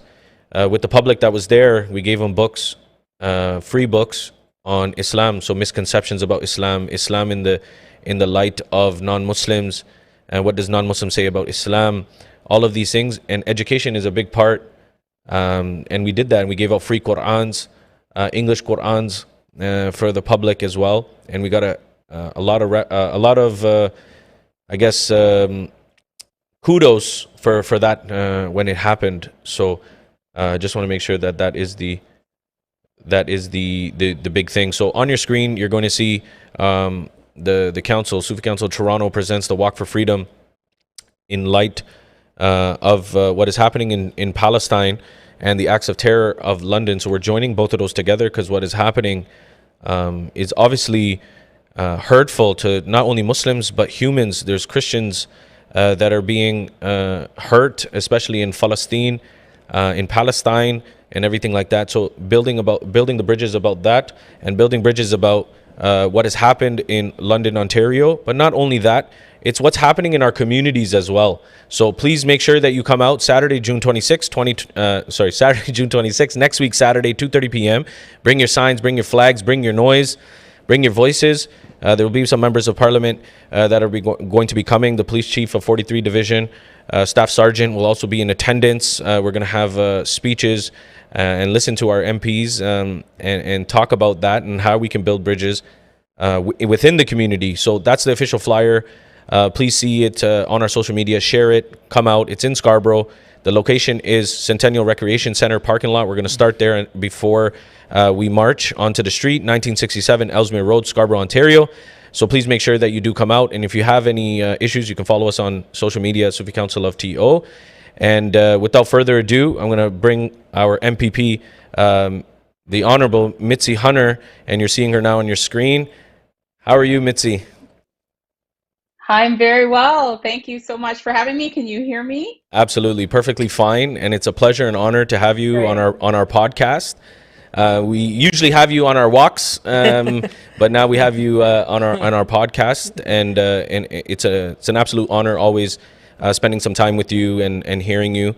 with the public that was there. We gave them books, free books on Islam, so misconceptions about Islam, Islam in the light of non-Muslims, and what does non-Muslims say about Islam, all of these things. And education is a big part, and we did that, and we gave out free Qur'ans, English Qur'ans for the public as well, and we got a lot of I guess kudos for that when it happened. So I just want to make sure that is the big thing. So on your screen, you're going to see the council, Sufi Council Toronto presents the Walk for Freedom in light of what is happening in Palestine and the acts of terror of London. So we're joining both of those together because what is happening is obviously hurtful to not only Muslims but humans. There's Christians that are being hurt, especially in Palestine, and everything like that. So building the bridges about that, and building bridges about what has happened in London, Ontario. But not only that, it's what's happening in our communities as well. So please make sure that you come out Saturday, June 26th, Saturday, June 26th, next week, Saturday, 2:30 p.m. Bring your signs, bring your flags, bring your noise, bring your voices. There will be some members of parliament that are going to be coming. The police chief of 43 Division, Staff Sergeant will also be in attendance. We're going to have speeches and listen to our MPs and talk about that and how we can build bridges within the community. So that's the official flyer. Please see it on our social media, share it, come out. It's in Scarborough. The location is Centennial Recreation Center parking lot. We're going to start there before we march onto the street, 1967 Ellesmere Road, Scarborough, Ontario. So please make sure that you do come out. And if you have any issues, you can follow us on social media, Sufi Council of TO. And without further ado, I'm going to bring our MPP, the Honorable Mitzie Hunter, and you're seeing her now on your screen. How are you, Mitzie? Hi, I'm very well. Thank you so much for having me. Can you hear me? Absolutely, perfectly fine, and it's a pleasure and honor to have you on our podcast. We usually have you on our walks, but now we have you on our podcast, and it's an absolute honor always spending some time with you and hearing you,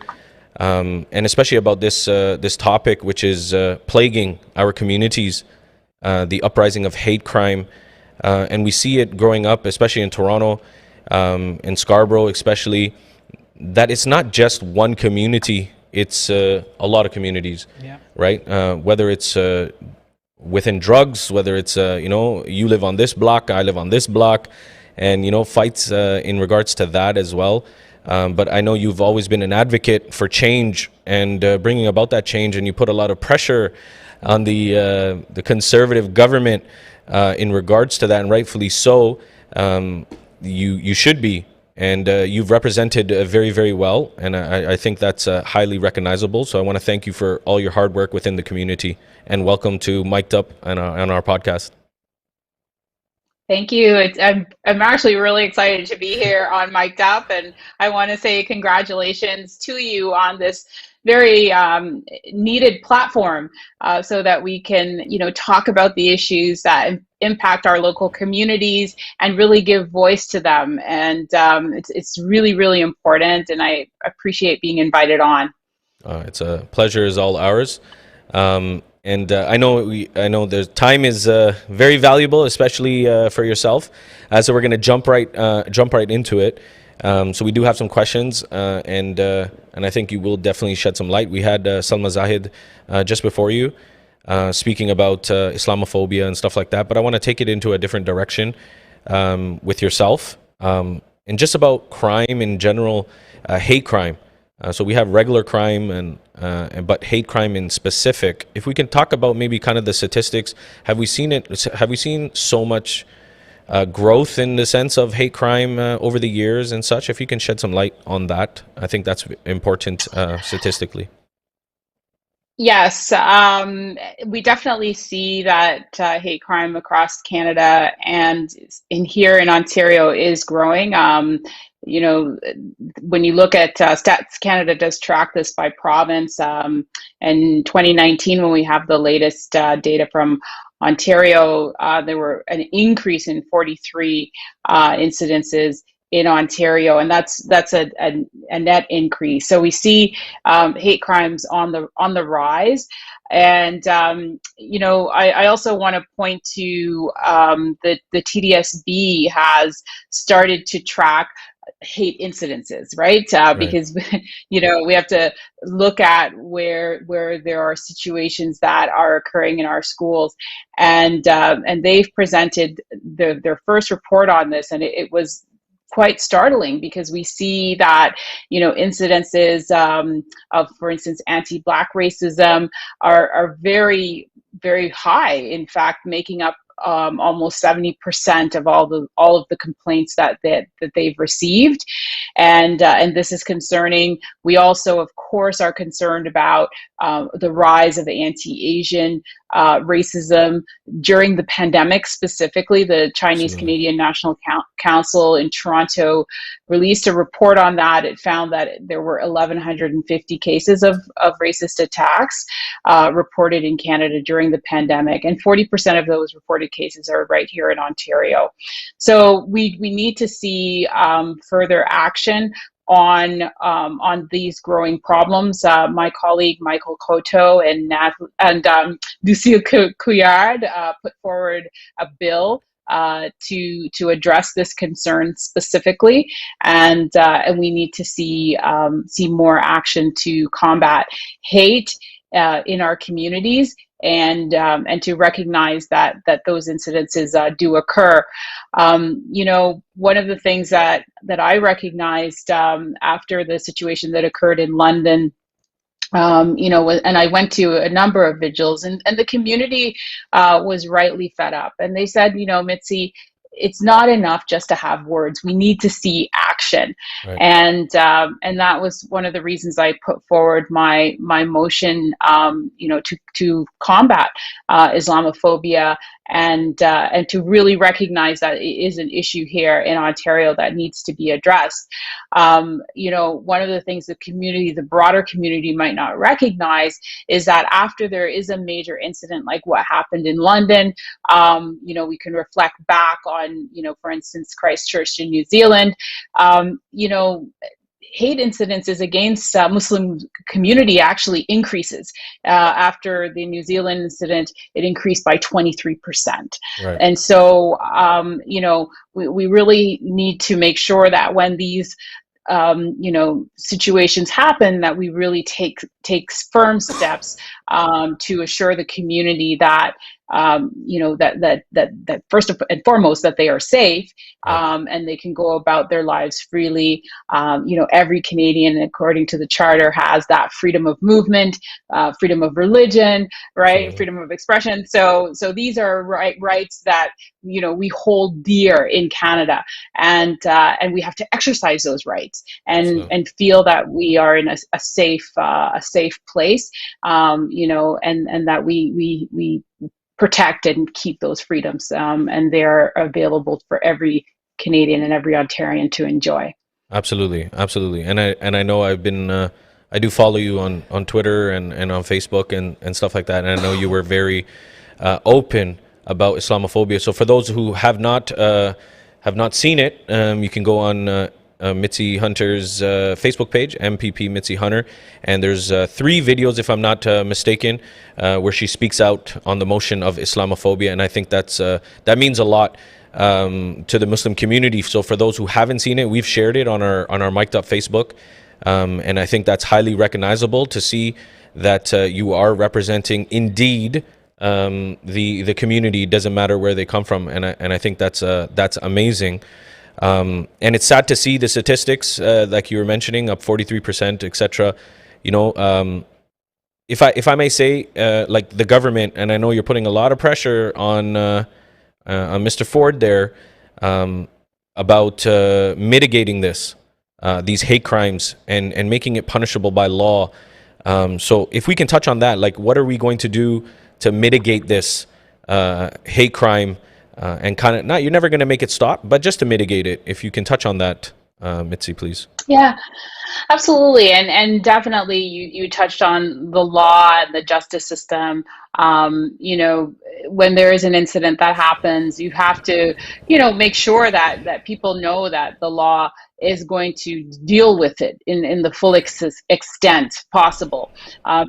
and especially about this topic which is plaguing our communities, the uprising of hate crime. And we see it growing up, especially in Toronto, in Scarborough especially, that it's not just one community, it's a lot of communities, right? Whether it's within drugs, whether it's, you live on this block, I live on this block, and, fights in regards to that as well. But I know you've always been an advocate for change and bringing about that change, and you put a lot of pressure on the conservative government in regards to that, and rightfully so. You should be, and you've represented very, very well, and I think that's highly recognizable. So I want to thank you for all your hard work within the community, and welcome to Mic'd Up on our podcast. Thank you. I'm actually really excited to be here on Mic'd Up, and I want to say congratulations to you on this very needed platform so that we can, talk about the issues that impact our local communities and really give voice to them. And it's really, really important, and I appreciate being invited on. It's a pleasure is all ours. And I know the time is very valuable, especially for yourself. So we're going to jump right into it. So we do have some questions, and I think you will definitely shed some light. We had Salma, Zahid just before you. speaking about Islamophobia and stuff like that. But I want to take it into a different direction with yourself, and just about crime in general, hate crime. So we have regular crime but hate crime in specific. If we can talk about maybe kind of the statistics, have we seen so much growth in the sense of hate crime over the years and such? If you can shed some light on that, I think that's important statistically. Yes, we definitely see that hate crime across Canada and here in Ontario is growing. You know, when you look at Stats Canada does track this by province. In 2019, when we have the latest data from Ontario, there were an increase in 43 incidences in Ontario, and that's a net increase. So we see hate crimes on the rise, and you know, I also want to point to the TDSB has started to track hate incidences, right? Because you know, we have to look at where there are situations that are occurring in our schools, and they've presented their first report on this, and it was quite startling, because we see that, you know, incidences of, for instance, anti-Black racism are very, very high. In fact, making up almost 70% of all of the complaints that they've received, and this is concerning. We also, of course, are concerned about the rise of anti-Asian racism during the pandemic. Specifically, the Chinese Canadian National Council in Toronto released a report on that. It found that there were 1,150 cases of racist attacks reported in Canada during the pandemic, and 40% of those reported cases are right here in Ontario. So we need to see further action on these growing problems. My colleague Michael Coteau and Lucille Couillard put forward a bill to address this concern specifically, and we need to see more action to combat hate in our communities, and to recognize that those incidences do occur. You know, one of the things that I recognized after the situation that occurred in London, you know, and I went to a number of vigils, and the community was rightly fed up, and they said, you know, Mitzie, it's not enough just to have words. We need to see action. Right. And that was one of the reasons I put forward my motion, you know, to combat Islamophobia, and to really recognize that it is an issue here in Ontario that needs to be addressed. You know, one of the things the broader community might not recognize is that after there is a major incident like what happened in London, you know, we can reflect back on, you know, for instance, Christchurch in New Zealand. You know, hate incidences against Muslim community actually increases. After the New Zealand incident, it increased by 23%. Right. And so, you know, we really need to make sure that when these you know, situations happen, that we really take firm steps to assure the community that you know, that first and foremost, that they are safe, and they can go about their lives freely. You know, every Canadian, according to the Charter, has that freedom of movement, freedom of religion, right? Sure. Freedom of expression. So these are rights that, you know, we hold dear in Canada, and we have to exercise those rights, and feel that we are in a safe place, you know, and that we protect and keep those freedoms, and they're available for every Canadian and every Ontarian to enjoy. Absolutely. And I know I've been I do follow you on Twitter and on Facebook and stuff like that, and I know you were very open about Islamophobia. So for those who have not seen it, you can go on Mitzie Hunter's Facebook page, MPP Mitzie Hunter, and there's 3 videos, if I'm not mistaken, where she speaks out on the motion of Islamophobia, and I think that means a lot to the Muslim community. So for those who haven't seen it, we've shared it on our Mic'd Up Facebook, and I think that's highly recognizable to see that you are representing indeed the community, doesn't matter where they come from, and I think that's amazing. And it's sad to see the statistics, like you were mentioning, up 43%, etc. You know, if I may say, like the government, and I know you're putting a lot of pressure on Mr. Ford there, about mitigating these hate crimes and making it punishable by law. So if we can touch on that, like what are we going to do to mitigate this hate crime, and kind of, you're never going to make it stop, but just to mitigate it, if you can touch on that, Mitzie, please. Yeah, absolutely. And definitely you touched on the law and the justice system. You know, when there is an incident that happens, you have to, you know, make sure that people know that the law is going to deal with it in the full extent possible.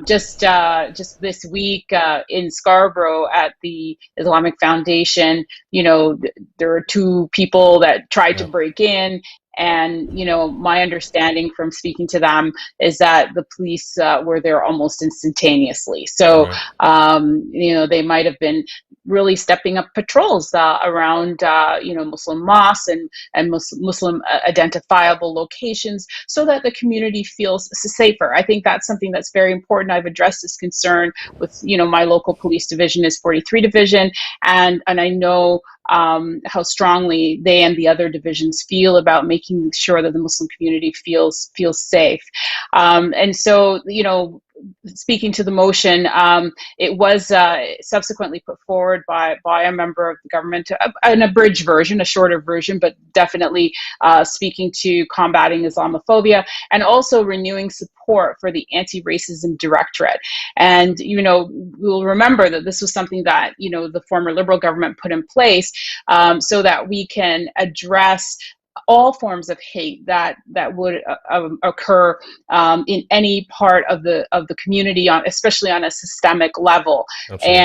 Just this week in Scarborough at the Islamic Foundation, you know, there were two people that tried to break in. And, you know, my understanding from speaking to them is that the police were there almost instantaneously. So, you know, they might have been really stepping up patrols around, you know, Muslim mosques and Muslim identifiable locations so that the community feels safer. I think that's something that's very important. I've addressed this concern with, you know, my local police division is 43 Division. And I know how strongly they and the other divisions feel about making sure that the Muslim community feels safe. And so, you know, speaking to the motion, it was subsequently put forward by a member of the government, an abridged version, a shorter version, but definitely speaking to combating Islamophobia and also renewing support for the Anti-Racism Directorate. And, you know, we'll remember that this was something that, you know, the former Liberal government put in place so that we can address all forms of hate that would occur in any part of the community, especially on a systemic level. Absolutely.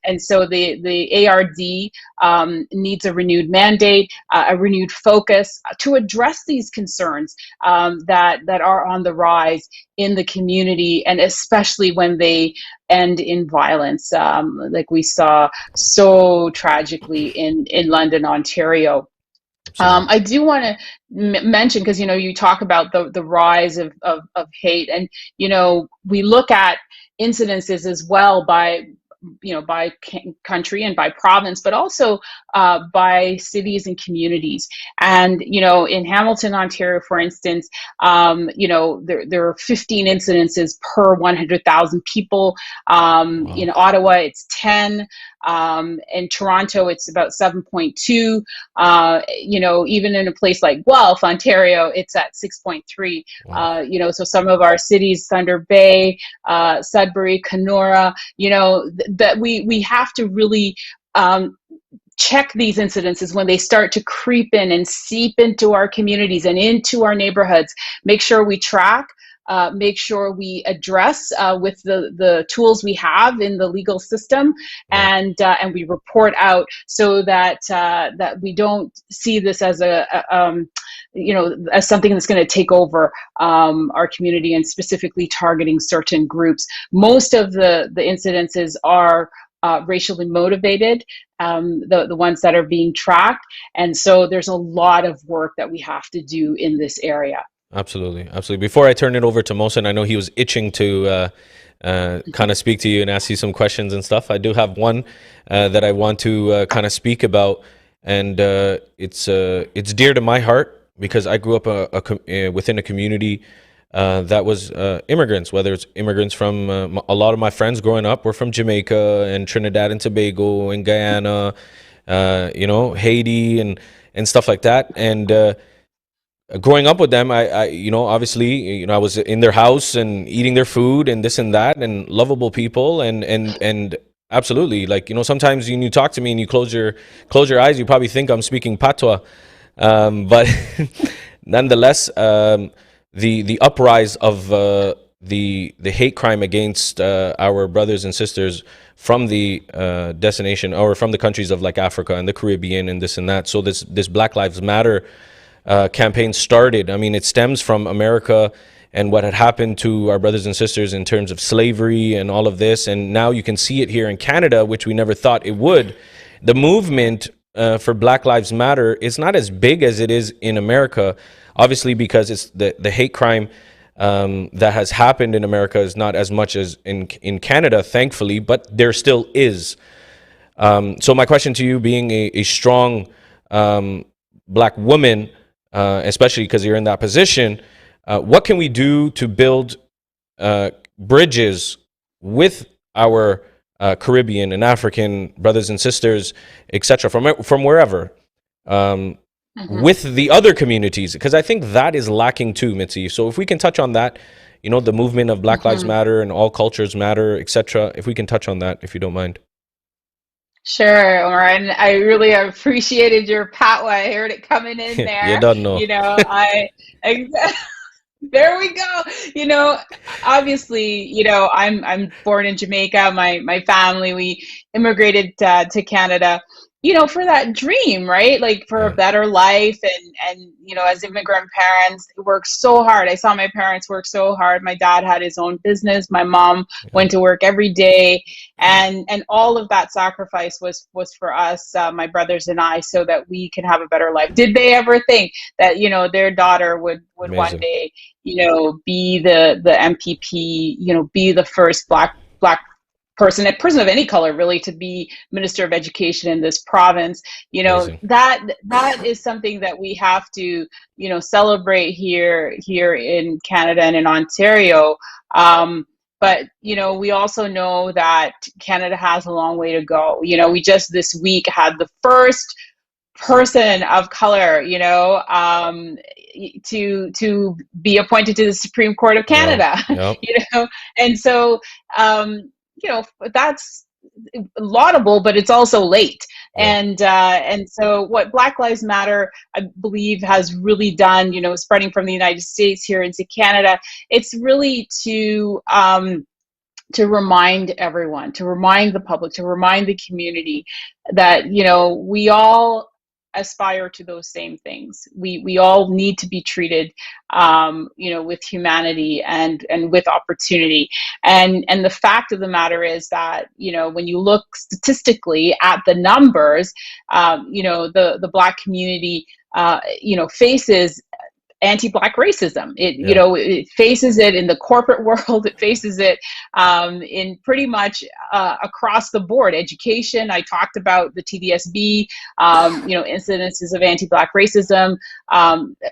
And so the ARD needs a renewed mandate, a renewed focus to address these concerns that are on the rise in the community, and especially when they end in violence, like we saw so tragically in London, Ontario. I do want to mention, because, you know, you talk about the rise of hate, and, you know, we look at incidences as well by, you know, by country and by province, but also by cities and communities. And, you know, in Hamilton, Ontario, for instance, you know, there are 15 incidences per 100,000 people. Wow. In Ottawa, it's 10. In Toronto, it's about 7.2. You know, even in a place like Guelph, Ontario, it's at 6.3. Wow. You know, so some of our cities, Thunder Bay, Sudbury, Kenora, you know, that we have to really check these incidences when they start to creep in and seep into our communities and into our neighborhoods. Make sure we track. Make sure we address with the tools we have in the legal system, and we report out so that that we don't see this as you know, as something that's going to take over our community and specifically targeting certain groups. Most of the incidences are racially motivated, the ones that are being tracked, and so there's a lot of work that we have to do in this area. Absolutely. Before I turn it over to Mohsin, I know he was itching to kind of speak to you and ask you some questions and stuff. I do have one that I want to kind of speak about, and it's dear to my heart because I grew up within a community that was immigrants, whether it's immigrants from a lot of my friends growing up were from Jamaica and Trinidad and Tobago and Guyana, you know, Haiti and stuff like that. And growing up with them, I you know, obviously, you know, I was in their house and eating their food and this and that, and lovable people, and absolutely, like, you know, sometimes when you talk to me and you close your eyes, you probably think I'm speaking patois, but nonetheless, the uprise of the hate crime against our brothers and sisters from the destination or from the countries of like Africa and the Caribbean and this and that. So this Black Lives Matter campaign started. I mean, it stems from America and what had happened to our brothers and sisters in terms of slavery and all of this. And now you can see it here in Canada, which we never thought it would. The movement for Black Lives Matter is not as big as it is in America, obviously, because it's the hate crime that has happened in America is not as much as in Canada, thankfully, but there still is. So my question to you, being a strong Black woman, especially because you're in that position, what can we do to build bridges with our Caribbean and African brothers and sisters, etc., from wherever, with the other communities? Because I think that is lacking too, Mitzie. So if we can touch on that, you know, the movement of Black Lives Matter and all cultures matter, etc. If we can touch on that, if you don't mind. Sure, Omar, and I really appreciated your patwa. I heard it coming in there. You don't know. You know, there we go. You know, obviously, you know, I'm born in Jamaica. My family, we immigrated to Canada, you know, for that dream, right? Like for a better life. And, you know, as immigrant parents, worked so hard. I saw my parents work so hard. My dad had his own business. My mom went to work every day. And all of that sacrifice was for us, my brothers and I, so that we can have a better life. Did they ever think that, you know, their daughter would one day, you know, be the MPP, you know, be the first black person, a person of any color, really, to be Minister of Education in this province? You know, amazing. That is something that we have to, you know, celebrate here in Canada and in Ontario. But, you know, we also know that Canada has a long way to go. You know, we just this week had the first person of color, you know, to be appointed to the Supreme Court of Canada. You know, and so you know, that's laudable, but it's also late. And so what Black Lives Matter, I believe, has really done, you know, spreading from the United States here into Canada, it's really to remind everyone, to remind the public, to remind the community that, you know, we all aspire to those same things. We all need to be treated, you know, with humanity and with opportunity. And the fact of the matter is that, you know, when you look statistically at the numbers, you know, the Black community, you know, faces anti-Black racism. You know, it faces it in the corporate world. It faces it in pretty much across the board. Education, I talked about the TDSB, you know, incidences of anti-Black racism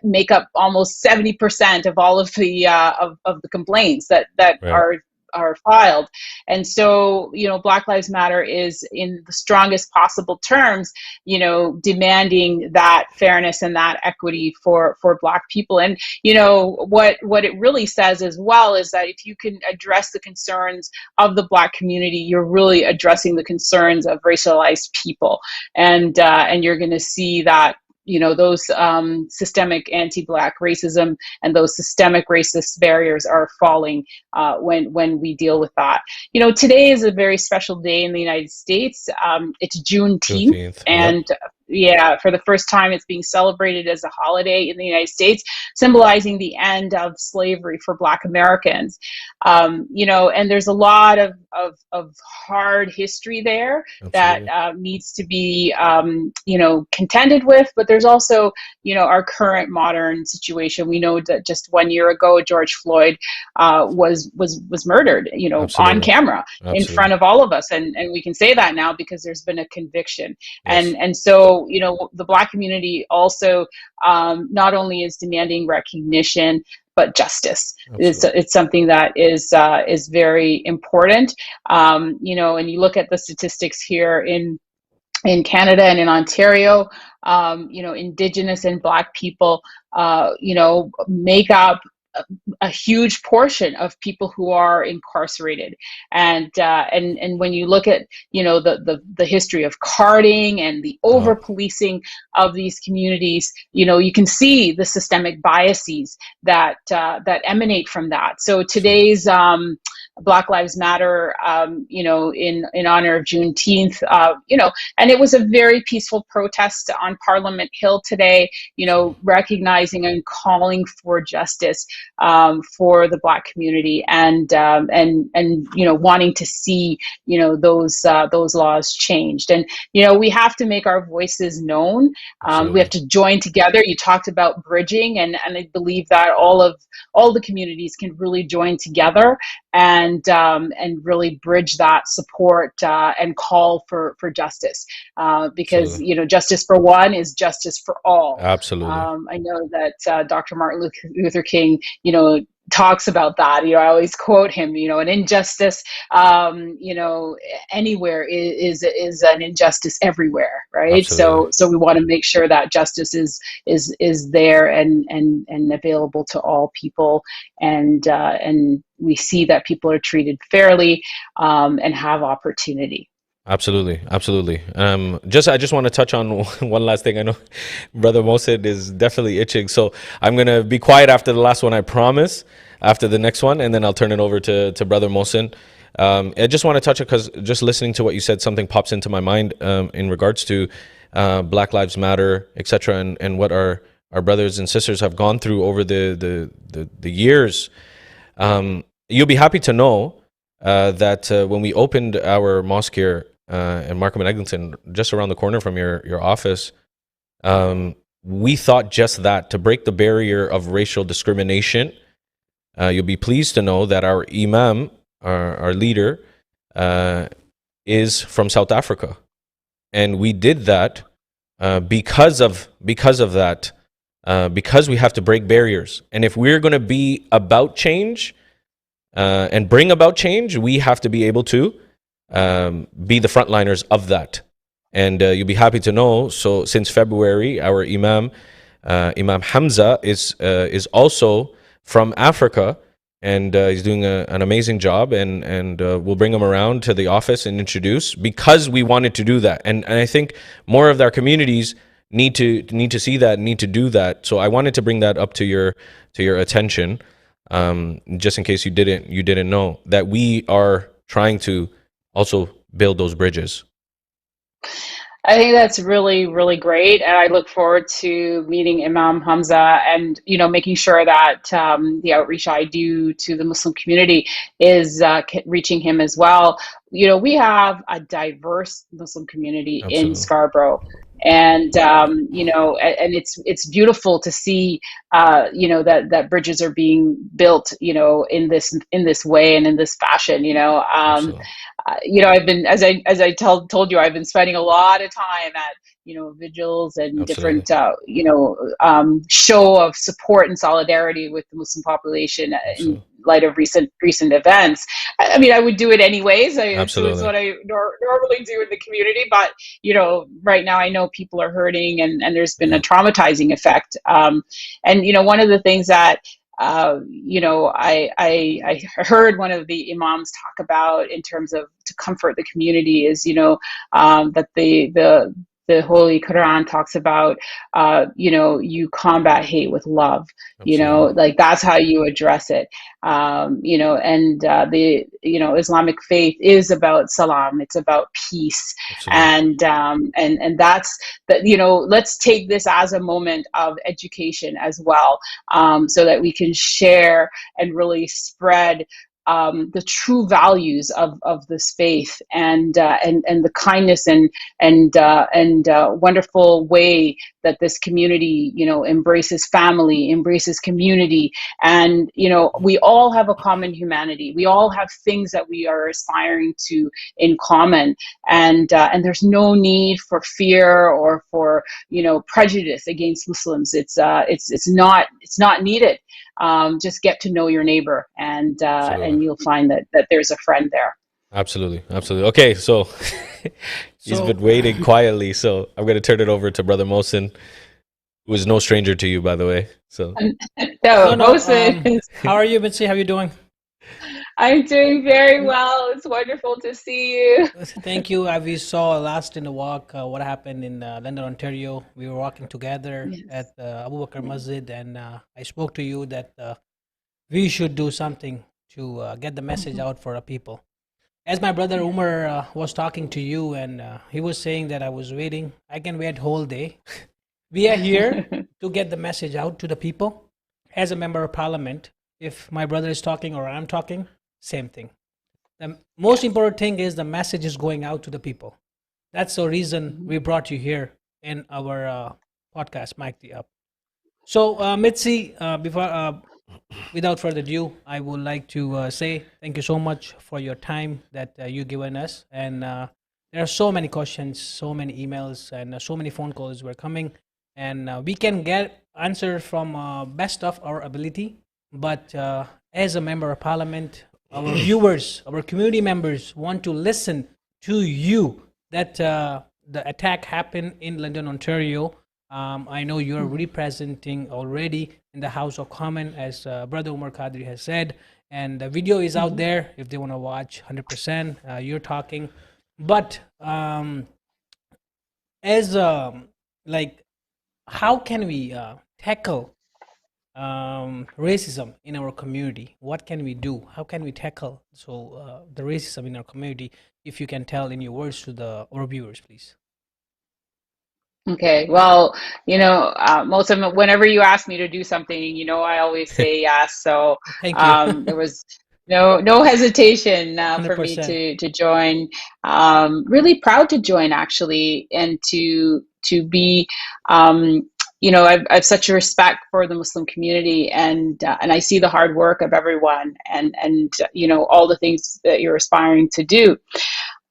make up almost 70% of all of the complaints that are filed. And so, you know, Black Lives Matter is, in the strongest possible terms, you know, demanding that fairness and that equity for Black people. And, you know, what it really says as well is that if you can address the concerns of the Black community, you're really addressing the concerns of racialized people. And you're going to see that, you know, those systemic anti-Black racism and those systemic racist barriers are falling when we deal with that. You know, today is a very special day in the United States. It's Juneteenth, and yeah, for the first time, it's being celebrated as a holiday in the United States, symbolizing the end of slavery for Black Americans. You know, and there's a lot of hard history there that needs to be, you know, contended with. But there's also, you know, our current modern situation. We know that just 1 year ago, George Floyd was murdered, you know, on camera in front of all of us, and we can say that now because there's been a conviction. And so, you know, the Black community also not only is demanding recognition, but justice. It's something that is very important. You know, and you look at the statistics here in Canada and in Ontario, you know, Indigenous and Black people, you know, make up a huge portion of people who are incarcerated. And when you look at, you know, the history of carding and the over policing of these communities, you know, you can see the systemic biases that emanate from that. So today's Black Lives Matter, in honor of Juneteenth, and it was a very peaceful protest on Parliament Hill today, recognizing and calling for justice for the Black community, and wanting to see those laws changed. And we have to make our voices known. We have to join together. You talked about bridging, and I believe that all the communities can really join together and really bridge that support and call for justice, because justice for one is justice for all. Absolutely. I know that Dr. Martin Luther King, talks about that. I always quote him. An injustice, anywhere is an injustice everywhere, right? Absolutely. So we want to make sure that justice is there and available to all people, and we see that people are treated fairly and have opportunity. Absolutely. I just want to touch on one last thing. I know Brother Mohsin is definitely itching, so I'm going to be quiet after the last one, I promise, after the next one, and then I'll turn it over to Brother Mohsin. I just want to touch it because just listening to what you said, something pops into my mind in regards to Black Lives Matter, etc., and what our brothers and sisters have gone through over the years. You'll be happy to know that when we opened our mosque here in Markham and Eglinton, just around the corner from your office, we thought just that, to break the barrier of racial discrimination. You'll be pleased to know that our imam, our leader, is from South Africa, and we did that because of that, because we have to break barriers. And if we're going to be about change and bring about change, we have to be able to be the frontliners of that. And you'll be happy to know, so since February, our Imam Hamza is also from Africa, and he's doing an amazing job, and we'll bring him around to the office and introduce, because we wanted to do that. And I think more of our communities need to see that, need to do that. So I wanted to bring that up to your attention, just in case you didn't know that we are trying to also build those bridges. I think that's really, really great. And I look forward to meeting Imam Hamza and, making sure that the outreach I do to the Muslim community is reaching him as well. We have a diverse Muslim community Absolutely. in Scarborough. And and it's beautiful to see that bridges are being built in this way and in this fashion. I've been, as I told you, I've been spending a lot of time at vigils and Absolutely. different show of support and solidarity with the Muslim population in light of recent events. I mean, I would do it anyways. It's what I normally do in the community. But right now I know people are hurting, and there's been a traumatizing effect. And one of the things that I heard one of the imams talk about in terms of to comfort the community is that the Holy Quran talks about you combat hate with love. Absolutely. Like that's how you address it. The Islamic faith is about salam. It's about peace. Absolutely. And that's that. Let's take this as a moment of education as well, so that we can share and really spread the true values of this faith, and the kindness and wonderful way that this community embraces family, embraces community, and we all have a common humanity. We all have things that we are aspiring to in common, and there's no need for fear or for prejudice against Muslims. It's not needed. Just get to know your neighbor, and you'll find that there's a friend there. Absolutely. Okay, so he's been waiting quietly, so I'm going to turn it over to Brother Mohsin, who is no stranger to you, by the way. So Mohsin. How are you, Mitzie? How are you doing? I'm doing very well. It's wonderful to see you. Thank you. We saw last in the walk what happened in London, Ontario. We were walking together at Abu Bakr Masjid, and I spoke to you that we should do something to get the message out for our people. As my brother Umar was talking to you, and he was saying that I was waiting. I can wait whole day. We are here to get the message out to the people. As a member of parliament, if my brother is talking or I'm talking, same thing. The most important thing is the message is going out to the people. That's the reason we brought you here in our podcast, Mic the Up. So, Mitzie, without further ado, I would like to say thank you so much for your time that you've given us. And there are so many questions, so many emails, and so many phone calls were coming. And we can get answer from best of our ability. But as a member of parliament, our viewers, our community members want to listen to you that the attack happened in London, Ontario. I know you're representing already in the House of Commons, as Brother Omar Qadri has said, and the video is out there if they want to watch 100%. You're talking, but as like, how can we tackle racism in our community? What can we do? How can we tackle the racism in our community? If you can tell in your words to our viewers, please. Okay, well, most of them, whenever you ask me to do something, I always say yes. So Thank you. there was no hesitation for me 100%. to join. Really proud to join, actually, and to be. I've such a respect for the Muslim community, and I see the hard work of everyone, and all the things that you're aspiring to do.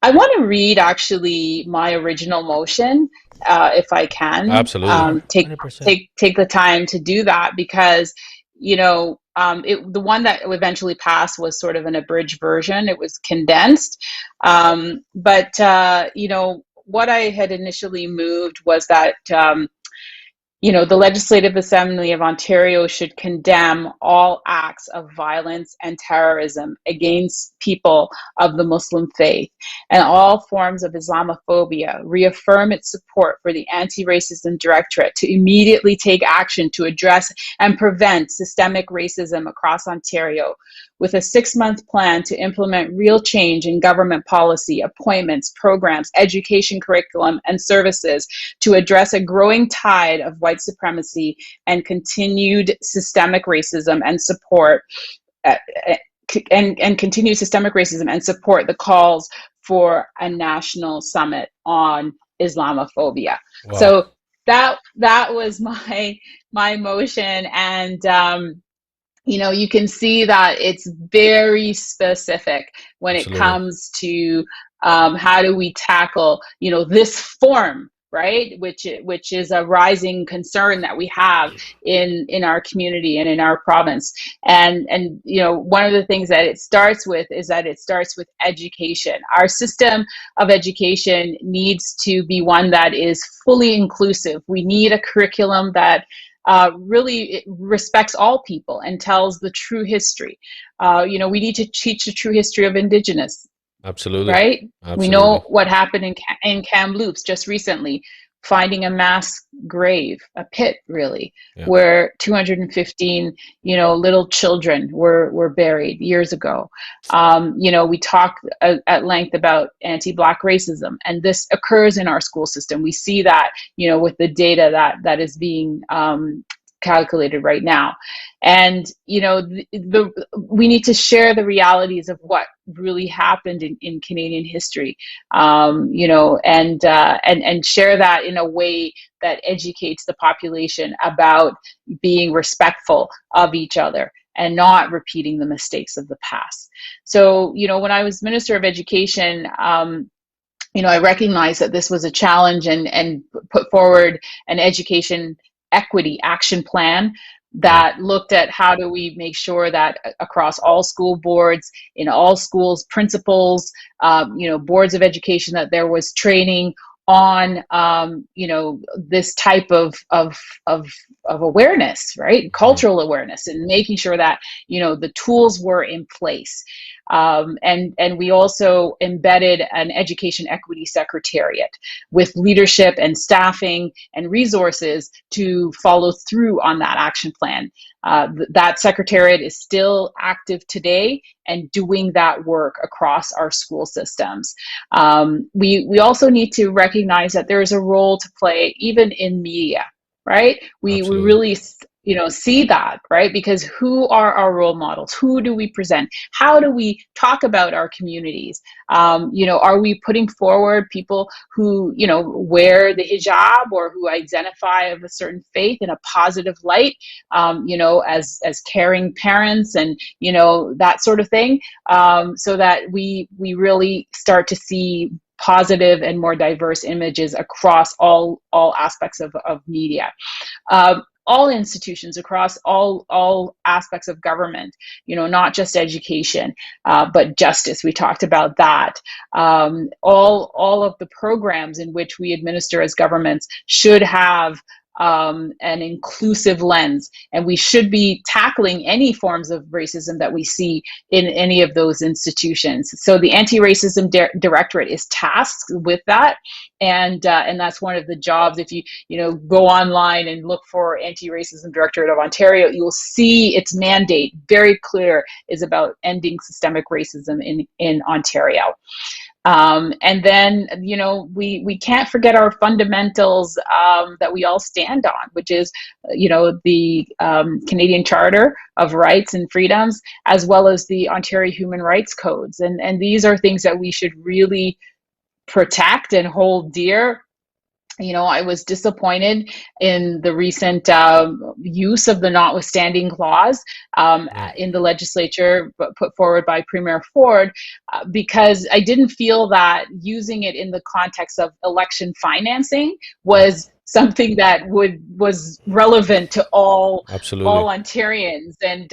I want to read actually my original motion, if I can. Absolutely. Take the time to do that, because the one that eventually passed was sort of an abridged version. It was condensed, but what I had initially moved was that the Legislative Assembly of Ontario should condemn all acts of violence and terrorism against people of the Muslim faith and all forms of Islamophobia, reaffirm its support for the Anti-Racism Directorate to immediately take action to address and prevent systemic racism across Ontario, with a 6-month plan to implement real change in government policy, appointments, programs, education curriculum, and services to address a growing tide of white supremacy and continued systemic racism and support continued systemic racism and support the calls for a national summit on Islamophobia. Wow. So that was my motion, and you can see that it's very specific when Absolutely. It comes to how do we tackle, this form, right? Which is a rising concern that we have in our community and in our province. And one of the things that it starts with is that it starts with education. Our system of education needs to be one that is fully inclusive. We need a curriculum that really respects all people and tells the true history. We need to teach the true history of Indigenous. Absolutely. Right? Absolutely. We know what happened in Kamloops just recently, finding a mass grave, a pit really, where 215, little children were buried years ago. We talk at length about anti-Black racism, and this occurs in our school system. We see that, with the data that is being calculated right now. And we need to share the realities of what really happened in Canadian history, and share that in a way that educates the population about being respectful of each other and not repeating the mistakes of the past. So, when I was Minister of Education, I recognized that this was a challenge and put forward an education equity action plan that looked at how do we make sure that across all school boards, in all schools, principals, boards of education, that there was training on, this type of awareness, right? Cultural awareness, and making sure that, the tools were in place. And we also embedded an education equity secretariat with leadership and staffing and resources to follow through on that action plan. That secretariat is still active today and doing that work across our school systems. We also need to recognize that there's a role to play even in media, right? We really see that, right? Because who are our role models? Who do we present? How do we talk about our communities? Are we putting forward people who, wear the hijab or who identify of a certain faith in a positive light, as caring parents and, that sort of thing, so that we really start to see positive and more diverse images across all aspects of media. All institutions across all aspects of government, not just education, but justice. We talked about that. All of the programs in which we administer as governments should have an inclusive lens, and we should be tackling any forms of racism that we see in any of those institutions. So the Anti-Racism Directorate is tasked with that, and that's one of the jobs. If you go online and look for Anti-Racism Directorate of Ontario, you'll see its mandate very clear, is about ending systemic racism in Ontario. And then, we can't forget our fundamentals that we all stand on, which is, the Canadian Charter of Rights and Freedoms, as well as the Ontario Human Rights Codes. And these are things that we should really protect and hold dear. I was disappointed in the recent use of the notwithstanding clause in the legislature put forward by Premier Ford, because I didn't feel that using it in the context of election financing was something that was relevant to all Ontarians. And,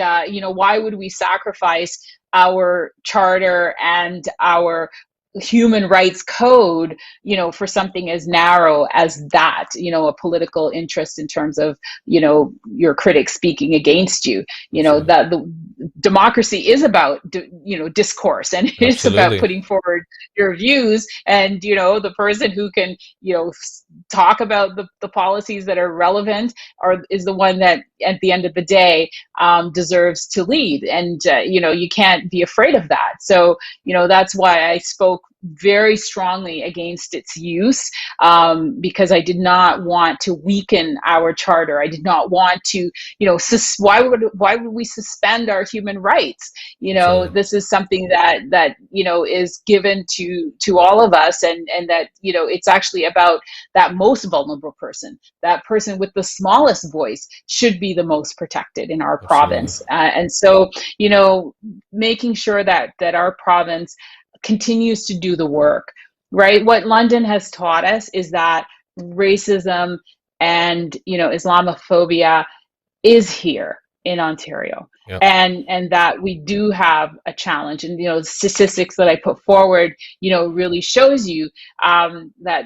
why would we sacrifice our charter and our human rights code, for something as narrow as that, a political interest in terms of, your critics speaking against you, that the democracy is about, discourse, and it's about putting forward your views, and, the person who can, talk about the policies that are relevant is the one that at the end of the day deserves to lead. And, you can't be afraid of that. So, that's why I spoke very strongly against its use, because I did not want to weaken our charter. I did not want to, why would we suspend our human rights? This is something that is given to all of us, and that, it's actually about that most vulnerable person, that person with the smallest voice should be the most protected in our province. And so, making sure that our province continues to do the work, right? What London has taught us is that racism and, Islamophobia is here in Ontario. Yep. And that we do have a challenge. And, the statistics that I put forward, really shows you that,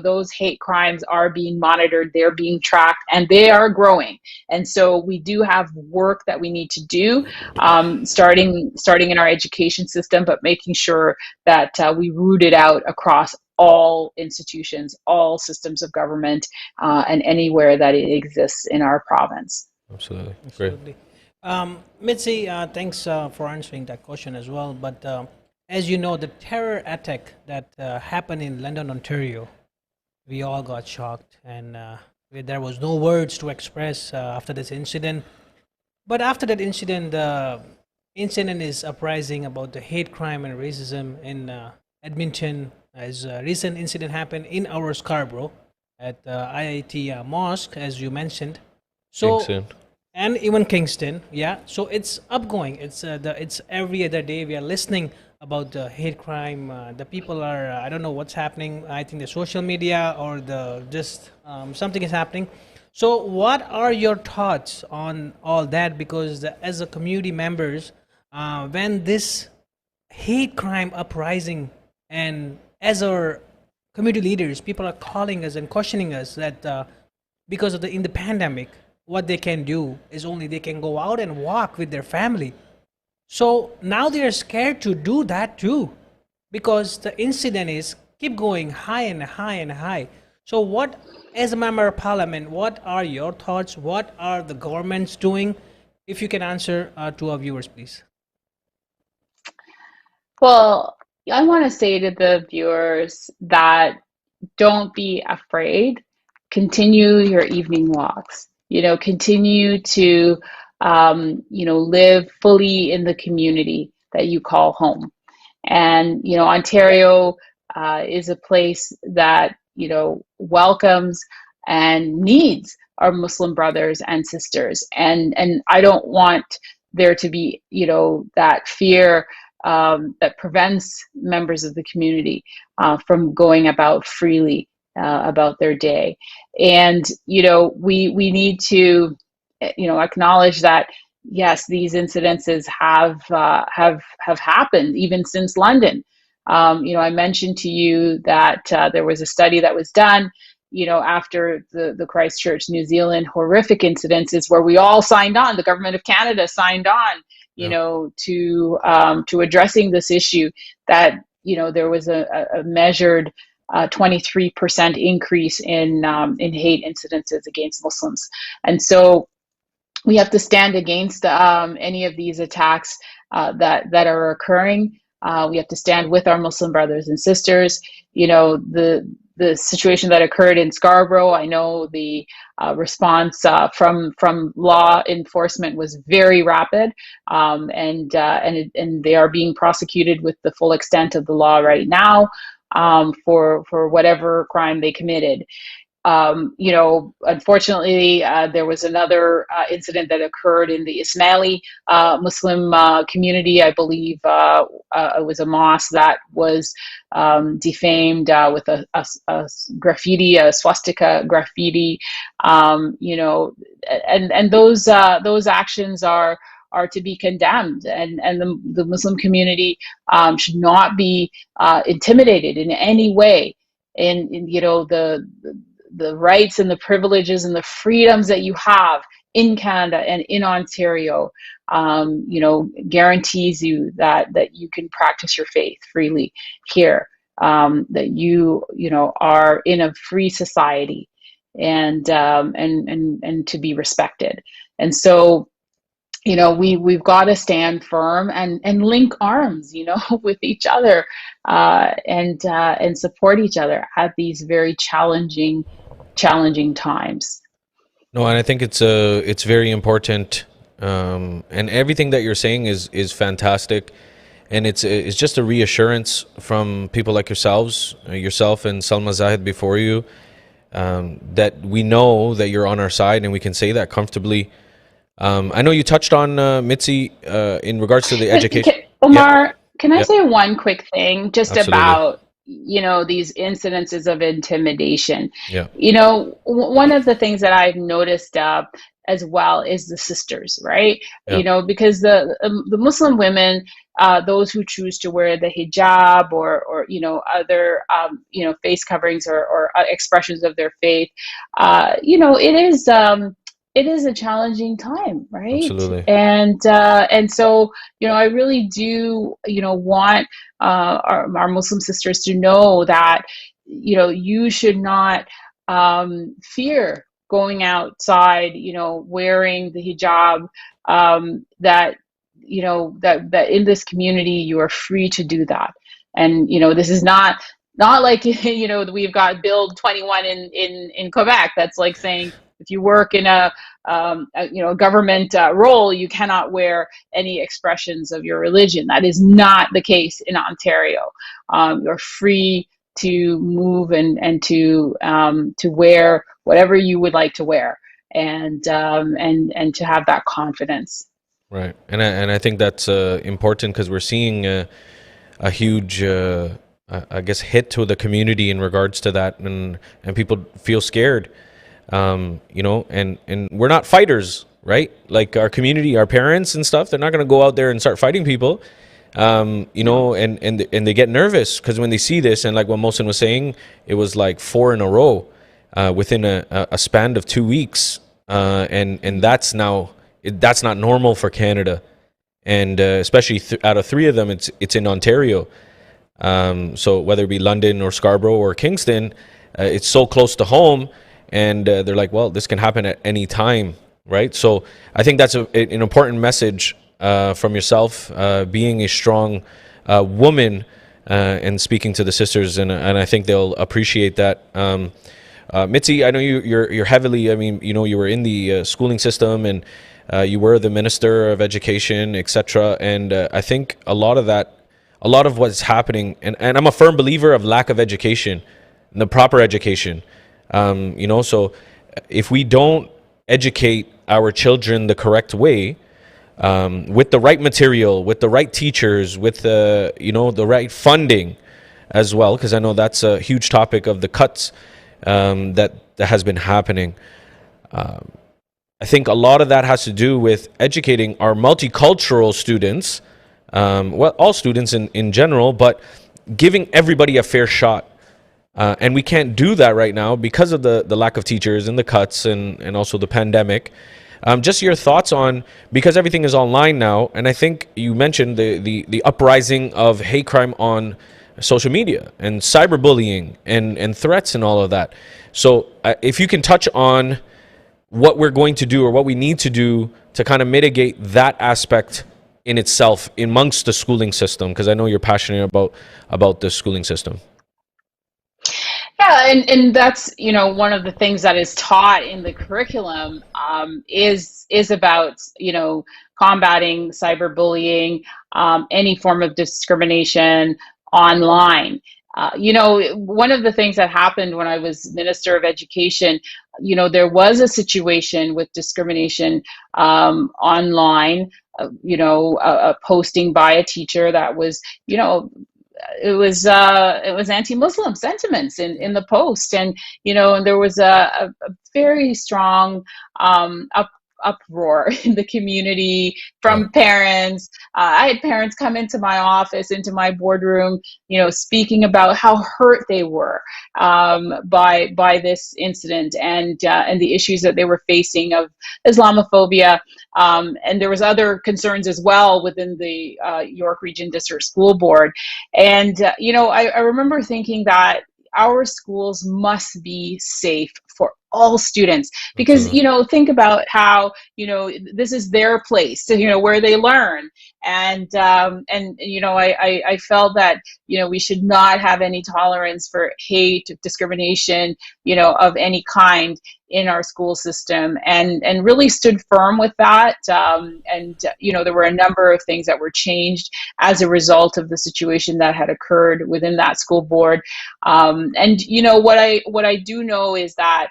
those hate crimes are being monitored, they're being tracked, and they are growing. And so we do have work that we need to do, starting in our education system, but making sure that we root it out across all institutions, all systems of government, and anywhere that it exists in our province. Great. Mitzie, thanks for answering that question as well. But as you know, the terror attack that happened in London, Ontario, we all got shocked, and there was no words to express after this incident. But after that incident, the incident is uprising about the hate crime and racism in Edmonton. As a recent incident happened in our Scarborough at IIT Mosque, as you mentioned. So. Kingston. And even Kingston, yeah. So it's upgoing. It's every other day we are listening about the hate crime. The people are I don't know what's happening. I think the social media or something is happening. So what are your thoughts on all that? Because as a community members, when this hate crime uprising, and as our community leaders, people are calling us and questioning us that because of in the pandemic, what they can do is only they can go out and walk with their family. So now they are scared to do that too, because the incident is keep going high and high and high. So what, as a member of parliament, what are your thoughts? What are the governments doing If you can answer to our viewers, please. Well, I want to say to the viewers that don't be afraid. Continue your evening walks. Continue to, live fully in the community that you call home. And, Ontario is a place that, welcomes and needs our Muslim brothers and sisters. And I don't want there to be, that fear that prevents members of the community from going about freely about their day. And, we need to, acknowledge that, yes, these incidences have happened even since London. I mentioned to you that there was a study that was done, after the Christchurch, New Zealand horrific incidences where we all signed on, the government of Canada signed on, to addressing this issue, that, there was a measured 23% increase in hate incidences against Muslims. And so we have to stand against any of these attacks that are occurring. We have to stand with our Muslim brothers and sisters. The situation that occurred in Scarborough, I know the response from law enforcement was very rapid, and they are being prosecuted with the full extent of the law right now for whatever crime they committed. Unfortunately, there was another incident that occurred in the Ismaili Muslim community. I believe it was a mosque that was defamed with a graffiti, a swastika graffiti. And those actions are to be condemned, and the Muslim community should not be intimidated in any way. And the rights and the privileges and the freedoms that you have in Canada and in Ontario, guarantees you that you can practice your faith freely here, that you are in a free society, and to be respected. And so, we've got to stand firm and link arms, with each other, and support each other at these very challenging times. No, and I think it's very important, and everything that you're saying is fantastic, and it's just a reassurance from people like yourself and Salma, Zahid before you, that we know that you're on our side, and we can say that comfortably. I know you touched on Mitzie in regards to the education. Omar, can I say one quick thing just Absolutely. about these incidences of intimidation? Yeah. One of the things that I've noticed as well is the sisters, right? Yeah. Because the Muslim women, those who choose to wear the hijab or other face coverings or expressions of their faith, it is a challenging time, right? Absolutely. And so, I really do, want our Muslim sisters to know that, you should not fear going outside, wearing the hijab, that in this community, you are free to do that. And, this is not like, we've got Bill 21 in Quebec. That's like saying, if you work in a government role, you cannot wear any expressions of your religion. That is not the case in Ontario. You're free to move and to wear whatever you would like to wear, and to have that confidence. Right, and I think that's important, because we're seeing a huge, I guess, hit to the community in regards to that, and people feel scared. And we're not fighters, right? Like our community, our parents and stuff, they're not going to go out there and start fighting people, and they get nervous because when they see this, and like what Mohsin was saying, it was like 4 in a row within a span of 2 weeks, and that's not normal for Canada, and especially out of 3 of them, it's in Ontario. So whether it be London or Scarborough or Kingston, it's so close to home. And they're like, well, this can happen at any time. right? So I think that's an important message from yourself, being a strong woman and speaking to the sisters, and I think they'll appreciate that. Mitzie, I know you're heavily, I mean, you know, you were in the schooling system, and you were the Minister of Education, etc. And I think a lot of what's happening, and I'm a firm believer of lack of education, the proper education. You know, so if we don't educate our children the correct way, with the right material, with the right teachers, with the, you know, the right funding as well, because I know that's a huge topic of the cuts that has been happening. I think a lot of that has to do with educating our multicultural students, well, all students in general, but giving everybody a fair shot. And we can't do that right now because of the lack of teachers and the cuts and also the pandemic. Just your thoughts on, because everything is online now, and I think you mentioned the uprising of hate crime on social media and cyberbullying and threats and all of that. So if you can touch on what we're going to do or what we need to do to kind of mitigate that aspect in itself amongst the schooling system, because I know you're passionate about the schooling system. Yeah, and that's, you know, one of the things that is taught in the curriculum is about, you know, combating cyberbullying, any form of discrimination online. You know, one of the things that happened when I was Minister of Education, you know, there was a situation with discrimination online, you know, a posting by a teacher that was, you know, it was anti-Muslim sentiments in the post, and you know, and there was a very strong uproar in the community from parents. I had parents come into my office, into my boardroom, you know, speaking about how hurt they were by this incident and the issues that they were facing of Islamophobia. And there was other concerns as well within the York Region District School Board. And, you know, I remember thinking that our schools must be safe for all students, because, you know, think about how, you know, this is their place, you know, where they learn. And you know, I felt that, you know, we should not have any tolerance for hate, discrimination, you know, of any kind in our school system, and really stood firm with that. And you know, there were a number of things that were changed as a result of the situation that had occurred within that school board. And you know, what I do know is that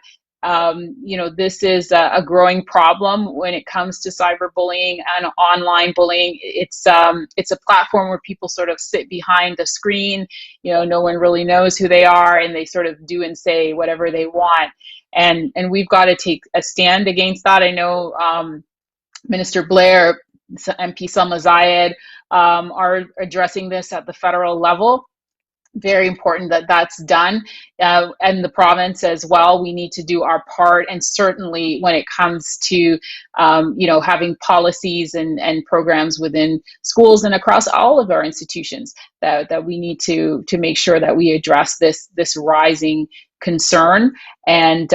you know, this is a growing problem when it comes to cyberbullying and online bullying. It's a platform where people sort of sit behind the screen. You know, no one really knows who they are, and they sort of do and say whatever they want. And we've got to take a stand against that. I know Minister Blair, MP Salma Zahid are addressing this at the federal level. Very important that that's done, and the province as well. We need to do our part, and certainly when it comes to you know, having policies and programs within schools and across all of our institutions, that we need to make sure that we address this rising concern, and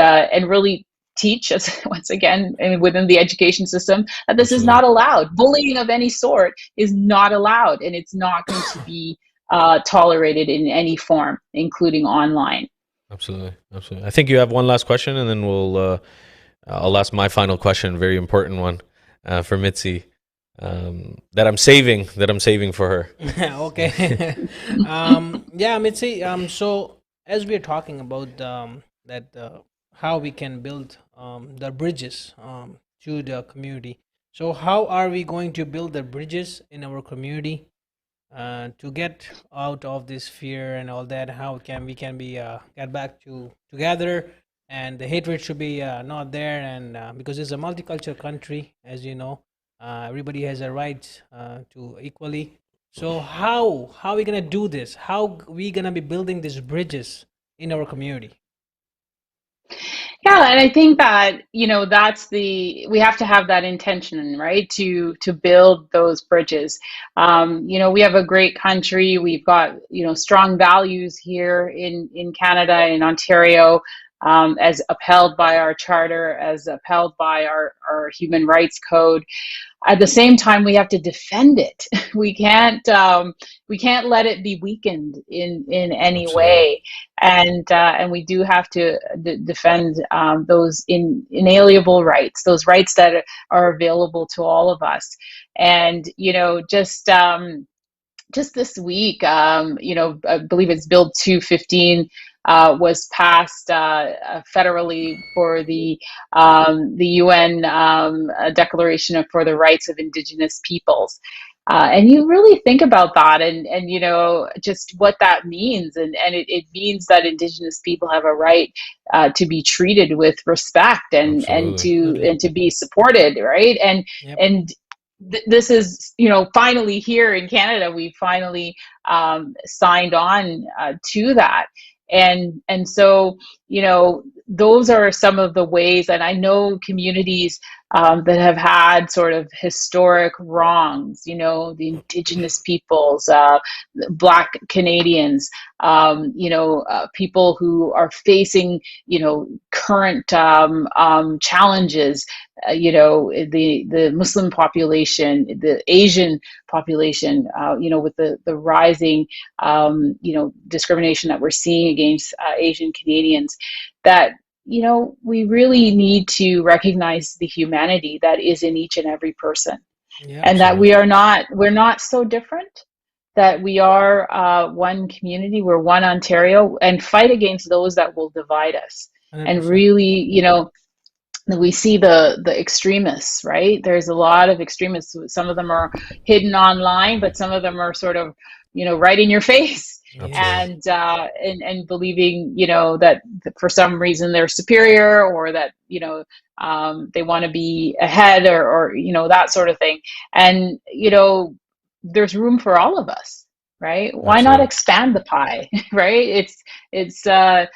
really teach us once again within the education system that this is not allowed. Bullying of any sort is not allowed, and it's not going to be tolerated in any form, including online. Absolutely. I think you have one last question, and then I'll ask my final question, very important one for Mitzie, that I'm saving for her. Okay. Yeah, Mitzie. So as we're talking about how we can build the bridges to the community. So how are we going to build the bridges in our community to get out of this fear and all that? How can we be get back together, and the hatred should be not there, and because it's a multicultural country, as you know, everybody has a right to equally. So how are we gonna do this? How we gonna be building these bridges in our community? Yeah, and I think that, you know, we have to have that intention, right, to build those bridges. You know, we have a great country. We've got, you know, strong values here in Canada, in Ontario. as upheld by our charter, as upheld by our human rights code. At the same time, we have to defend it. We can't let it be weakened in any way, and we do have to defend those inalienable rights, those rights that are available to all of us. And just this week, I believe it's Bill 215 was passed federally for the UN Declaration for the Rights of Indigenous Peoples. And you really think about that and just what that means. And it means that Indigenous people have a right to be treated with respect and to be supported, right? And this is, finally here in Canada, we finally signed on to that. And so, those are some of the ways, and I know communities that have had sort of historic wrongs, the Indigenous peoples, Black Canadians, people who are facing, current challenges, the Muslim population, the Asian population, with the rising, discrimination that we're seeing against Asian Canadians, that we really need to recognize the humanity that is in each and every person, and that we're not so different, that we are one community, we're one Ontario, and fight against those that will divide us. 100%. And really, we see the extremists, right? There's a lot of extremists. Some of them are hidden online, but some of them are sort of, right in your face. And believing, that for some reason they're superior, or that, they want to be ahead, or that sort of thing. And, there's room for all of us, right? Why not expand the pie, right? It's a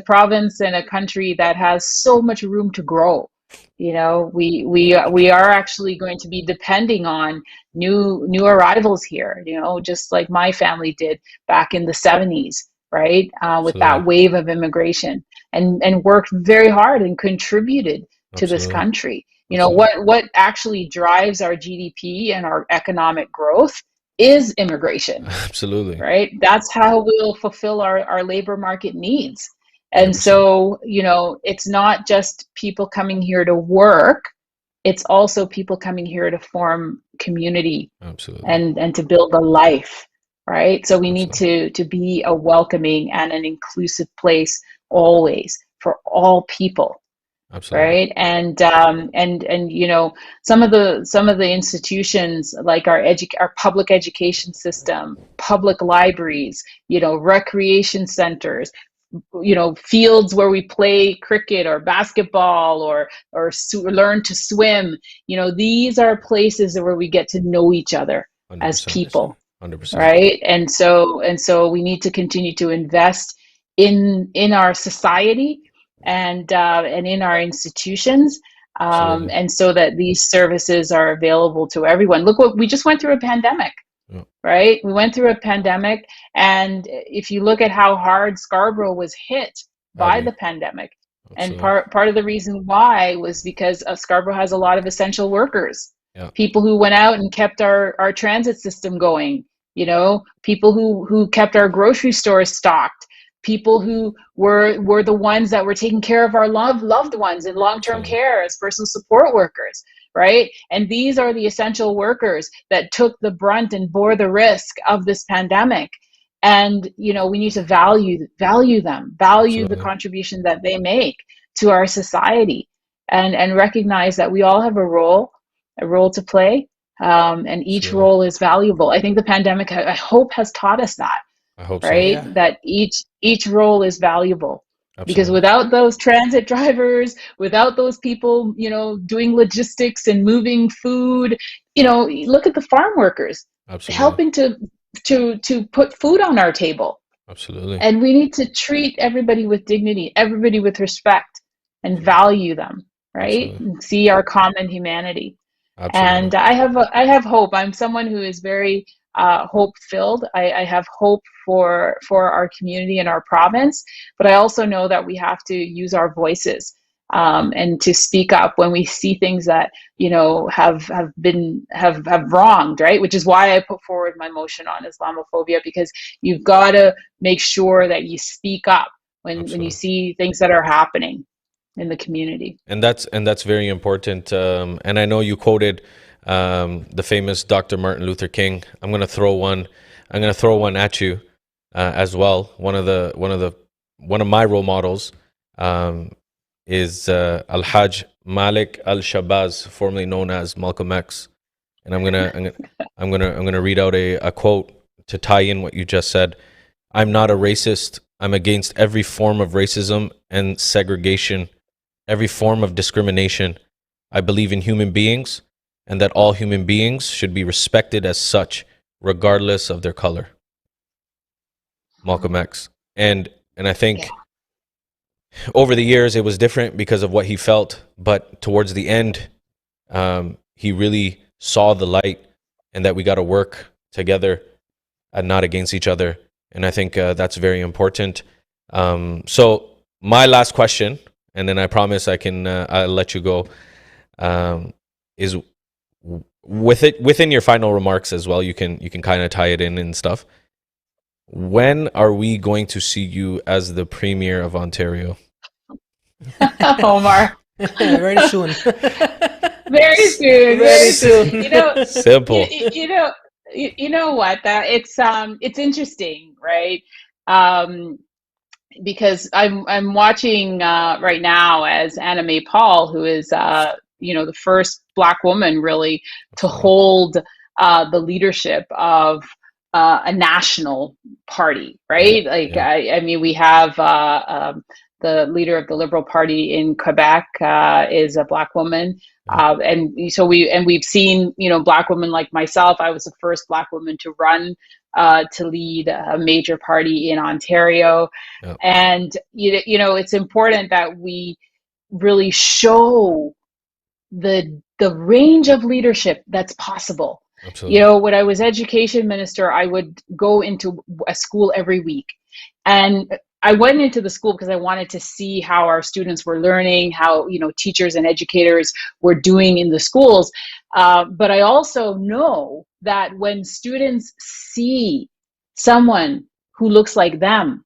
province and a country that has so much room to grow. We are actually going to be depending on new arrivals here, just like my family did back in the 70s, right? With that wave of immigration, and worked very hard and contributed to this country. What actually drives our GDP and our economic growth is immigration. Absolutely. Right? That's how we'll fulfill our labor market needs. And 100%. So, it's not just people coming here to work, it's also people coming here to form community. Absolutely. And to build a life, right? So we need to be a welcoming and an inclusive place always for all people. Absolutely. Right. And some of the institutions, like our public education system, public libraries, recreation centers, fields where we play cricket or basketball or learn to swim, these are places where we get to know each other 100%. As people. 100%. Right. And so we need to continue to invest in our society and in our institutions, and so that these services are available to everyone. Look, what we just went through a pandemic, right? We went through a pandemic, and if you look at how hard Scarborough was hit by the pandemic, and part of the reason why was because Scarborough has a lot of essential workers, people who went out and kept our transit system going, people who kept our grocery stores stocked, people who were the ones that were taking care of our loved ones in long-term care as personal support workers, right? And these are the essential workers that took the brunt and bore the risk of this pandemic. And, we need to value them, the contribution that they make to our society, and recognize that we all have a role to play, and each role is valuable. I think the pandemic, I hope, has taught us that. I hope right? So, yeah. That each role is valuable. Absolutely. Because without those transit drivers, without those people, doing logistics and moving food, look at the farm workers. Absolutely. Helping to put food on our table. Absolutely. And we need to treat everybody with dignity, everybody with respect, and value them, right? Absolutely. And see our common humanity. Absolutely. And I have hope. I'm someone who is very hope filled. I have hope for our community and our province, but I also know that we have to use our voices and to speak up when we see things that have wronged, right? Which is why I put forward my motion on Islamophobia, because you've got to make sure that you speak up when you see things that are happening in the community. And that's very important. And I know you quoted the famous Dr. Martin Luther King. I'm gonna throw one at you as well. One of my role models is Al-Hajj Malik Al-Shabazz, formerly known as Malcolm X. And I'm gonna read out a quote to tie in what you just said. "I'm not a racist. I'm against every form of racism and segregation, every form of discrimination. I believe in human beings and that all human beings should be respected as such, regardless of their color." Malcolm X. And I think over the years it was different because of what he felt, but towards the end, he really saw the light and that we got to work together and not against each other. And I think that's very important. So my last question, and then I promise I'll let you go, is within your final remarks as well. You can kind of tie it in and stuff. When are we going to see you as the Premier of Ontario? Omar. Very soon. Very soon. Very soon. Simple. You know what? That it's interesting, right? Because I'm watching right now as Anna May Paul, who is the first Black woman really to hold the leadership of a national party, right? I mean, we have the leader of the Liberal Party in Quebec is a Black woman. And so we've seen, Black women like myself. I was the first Black woman to run to lead a major party in Ontario. Yep. And, it's important that we really show the range of leadership that's possible. Absolutely. When I was education minister, I would go into a school every week. And I went into the school because I wanted to see how our students were learning, how, teachers and educators were doing in the schools. But I also know that when students see someone who looks like them,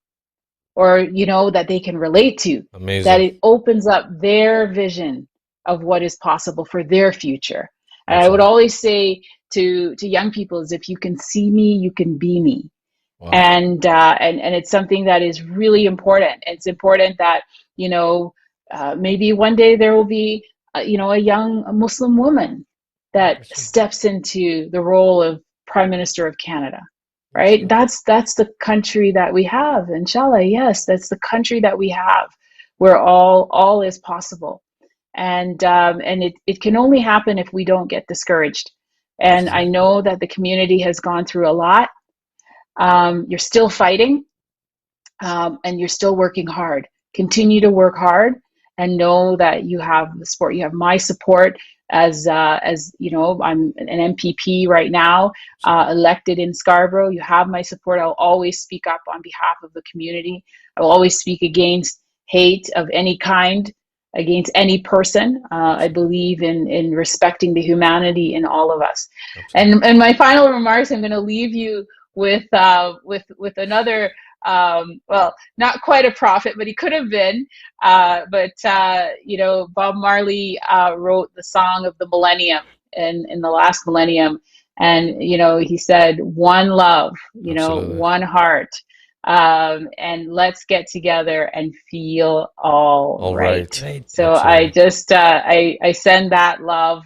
or, that they can relate to, amazing, that it opens up their vision of what is possible for their future. And I would always say to young people is, if you can see me, you can be me. Wow. And it's something that is really important. It's important that, maybe one day there will be, a young Muslim woman that steps into the role of Prime Minister of Canada, right? That's the country that we have, inshallah. Yes, that's the country that we have, where all is possible. And it can only happen if we don't get discouraged. And I know that the community has gone through a lot. You're still fighting, and you're still working hard. Continue to work hard, and know that you have the support. You have my support as I'm an MPP right now, elected in Scarborough. You have my support. I'll always speak up on behalf of the community. I will always speak against hate of any kind, against any person. I believe in respecting the humanity in all of us. And my final remarks, I'm going to leave you with another, not quite a prophet, but he could have been. Bob Marley wrote the song of the millennium in the last millennium. And, he said, one love, absolutely, one heart. And let's get together and feel all right. So absolutely. I just, I send that love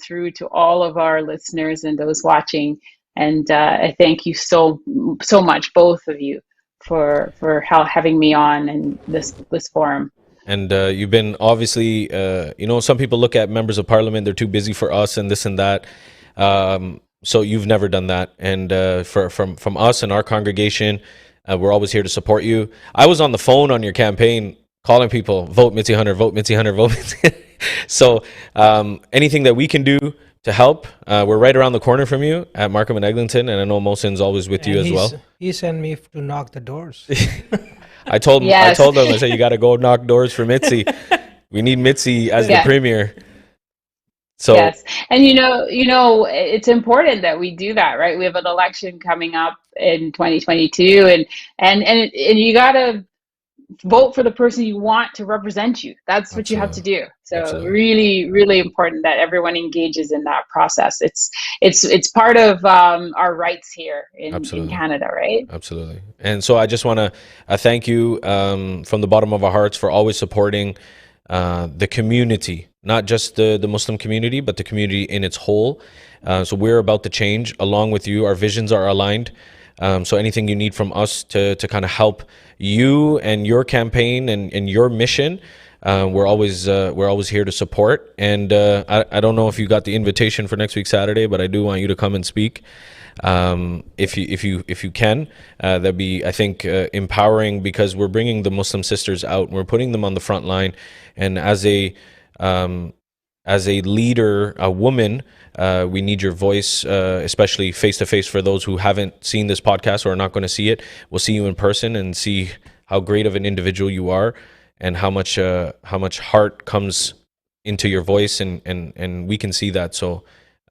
through to all of our listeners and those watching. And I thank you so much, both of you, for having me on in this forum. And you've been obviously, some people look at members of parliament, they're too busy for us and this and that. So you've never done that. And from us and our congregation, we're always here to support you. I was on the phone on your campaign calling people, vote Mitzie Hunter, vote Mitzie Hunter, vote Mitzie. So anything that we can do, to help. We're right around the corner from you at Markham and Eglinton, and I know Mohsin's always with you as well. He sent me to knock the doors. I told him, Yes. I said, you got to go knock doors for Mitzie. We need Mitzie as the premier. So yes, and you know, it's important that we do that, right? We have an election coming up in 2022, and you gotta vote for the person you want to represent you. That's what you have to do. So really, really important that everyone engages in that process. It's part of our rights here in Canada, right? Absolutely. And so I just want to thank you from the bottom of our hearts for always supporting the community, not just the Muslim community, but the community in its whole. So we're about to change along with you. Our visions are aligned. So anything you need from us to kind of help you and your campaign and your mission, we're always here to support. And I don't know if you got the invitation for next week Saturday, but I do want you to come and speak. If you can, that'd be, I think, empowering, because we're bringing the Muslim sisters out and we're putting them on the front line. And as a leader, a woman, we need your voice, especially face to face. For those who haven't seen this podcast or are not going to see it, we'll see you in person and see how great of an individual you are, and how much heart comes into your voice, and we can see that. So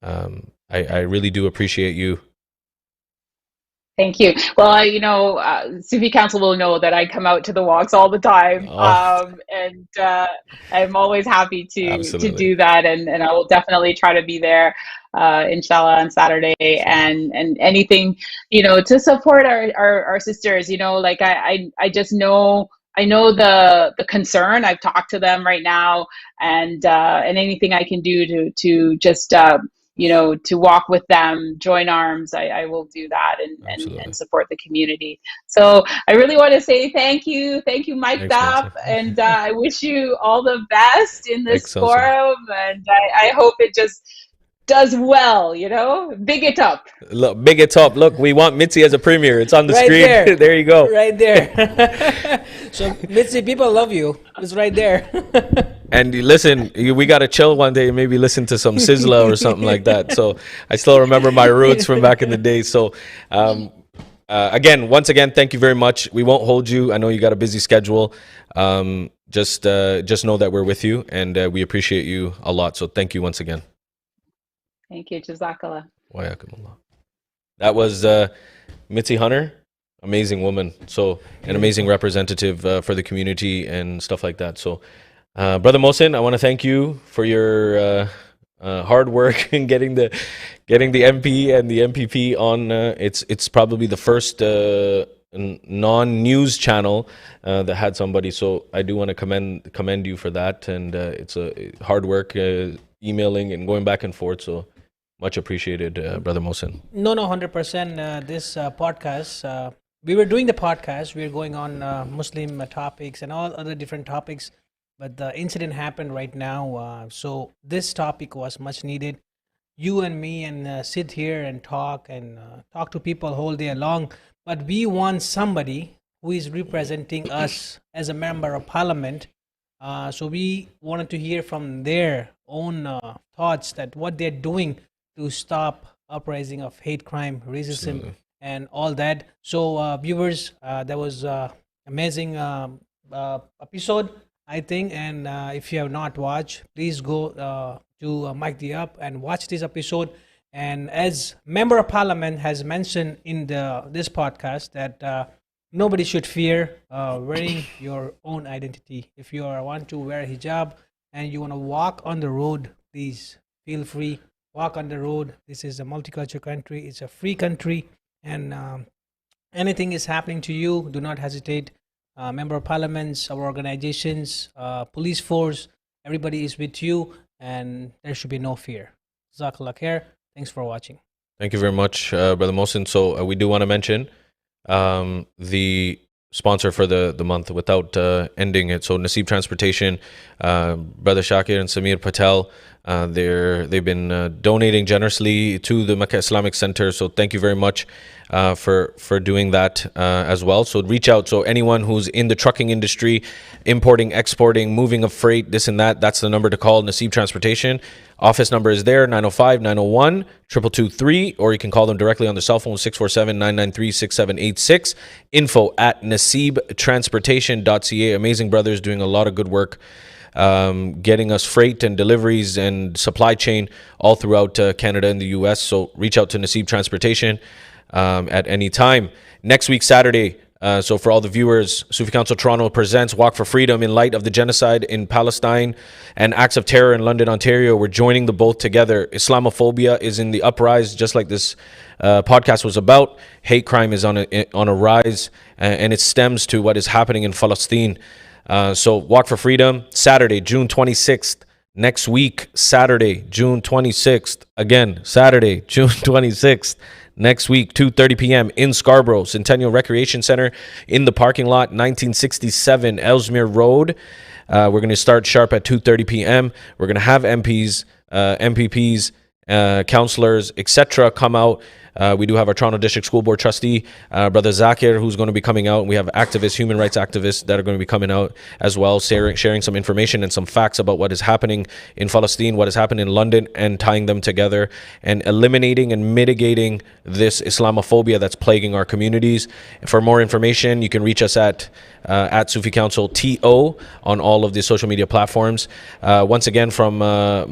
I really do appreciate you. Thank you. Well, Sufi Council will know that I come out to the walks all the time, and I'm always happy to do that, and I will definitely try to be there, inshallah, on Saturday, and anything, to support our sisters. I just know. I know the concern. I've talked to them right now, and anything I can do to just to walk with them, join arms, I will do that and support the community. So I really want to say thank you, Mike Up, and I wish you all the best in this forum, and I hope it just does well, big it up. Look, big it up. Look, we want Mitzie as a premier. It's on the screen. There. There you go. Right there. So Mitzie, people love you. It's right there. And listen, we got to chill one day and maybe listen to some Sizzla or something like that. So I still remember my roots from back in the day. So once again, thank you very much. We won't hold you. I know you got a busy schedule. Just know that we're with you, and we appreciate you a lot. So thank you once again. Thank you. Jazakallah. That was Mitzie Hunter, amazing woman. So an amazing representative for the community and stuff like that. So Brother Mohsin, I want to thank you for your hard work in getting the MP and the MPP on. It's probably the first non-news channel that had somebody. So I do want to commend you for that. And it's a hard work emailing and going back and forth. So much appreciated, Brother Mohsin. No, 100%. This podcast, we were doing the podcast. We were going on Muslim topics and all other different topics. But the incident happened right now. So this topic was much needed. You and me and sit here and talk to people whole day long. But we want somebody who is representing us as a member of parliament. So we wanted to hear from their own thoughts that what they're doing to stop uprising of hate crime, racism, and all that. So viewers, that was amazing episode, I think. And if you have not watched, please go to Mike the Up and watch this episode. And as Member of Parliament has mentioned in this podcast, that nobody should fear wearing your own identity. If you want to wear a hijab and you want to walk on the road, please feel free. Walk on the road. This is a multicultural country. It's a free country. And anything is happening to you, do not hesitate. Member of Parliaments, our organizations, police force, everybody is with you, and there should be no fear. Jazakallah khair. Thanks for watching. Thank you very much, Brother Mohsin. So we do want to mention the sponsor for the month without ending it. So Naseeb Transportation, Brother Shakir and Samir Patel, They've been donating generously to the Mecca Islamic Center. So thank you very much for doing that as well. So reach out. So anyone who's in the trucking industry, importing, exporting, moving of freight, this and that, that's the number to call. Naseeb Transportation. Office number is there, 905-901-2223, or you can call them directly on the cell phone, 647-993-6786. Info at naseebtransportation.ca. Amazing brothers doing a lot of good work, getting us freight and deliveries and supply chain all throughout Canada and the US. So reach out to Naseeb Transportation at any time. Next week, Saturday, so for all the viewers, Sufi Council Toronto presents Walk for Freedom in light of the genocide in Palestine and acts of terror in London, Ontario. We're joining the both together. Islamophobia is in the uprise, just like this podcast was about. Hate crime is on a rise, and it stems to what is happening in Palestine. So Walk for Freedom, Saturday, June 26th. Next week, Saturday, June 26th. Again, Saturday, June 26th. Next week, 2:30 p.m. in Scarborough, Centennial Recreation Center in the parking lot, 1967 Ellesmere Road. We're going to start sharp at 2:30 p.m. We're going to have MPs, MPPs, councillors, etc. come out. We do have our Toronto District School Board trustee, Brother Zakir, who's going to be coming out. We have activists, human rights activists that are going to be coming out as well, sharing some information and some facts about what is happening in Palestine, what has happened in London, and tying them together and eliminating and mitigating this Islamophobia that's plaguing our communities. For more information, you can reach us at Sufi Council TO on all of the social media platforms. Once again, from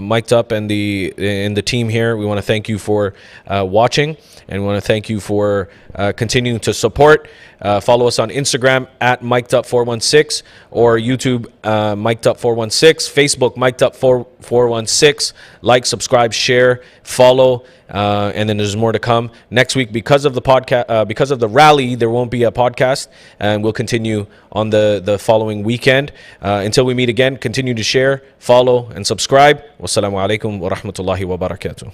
Mic'd Up and the team here, we want to thank you for watching. And we want to thank you for continuing to support. Follow us on Instagram at Mic'd Up 416 or YouTube Mic'd Up 416, Facebook Mic'd Up 416. Like, subscribe, share, follow, and then there's more to come next week because of the podcast. Because of the rally, there won't be a podcast, and we'll continue on the following weekend. Until we meet again, continue to share, follow, and subscribe. Wassalamu alaikum wa rahmatullahi wa barakatuh.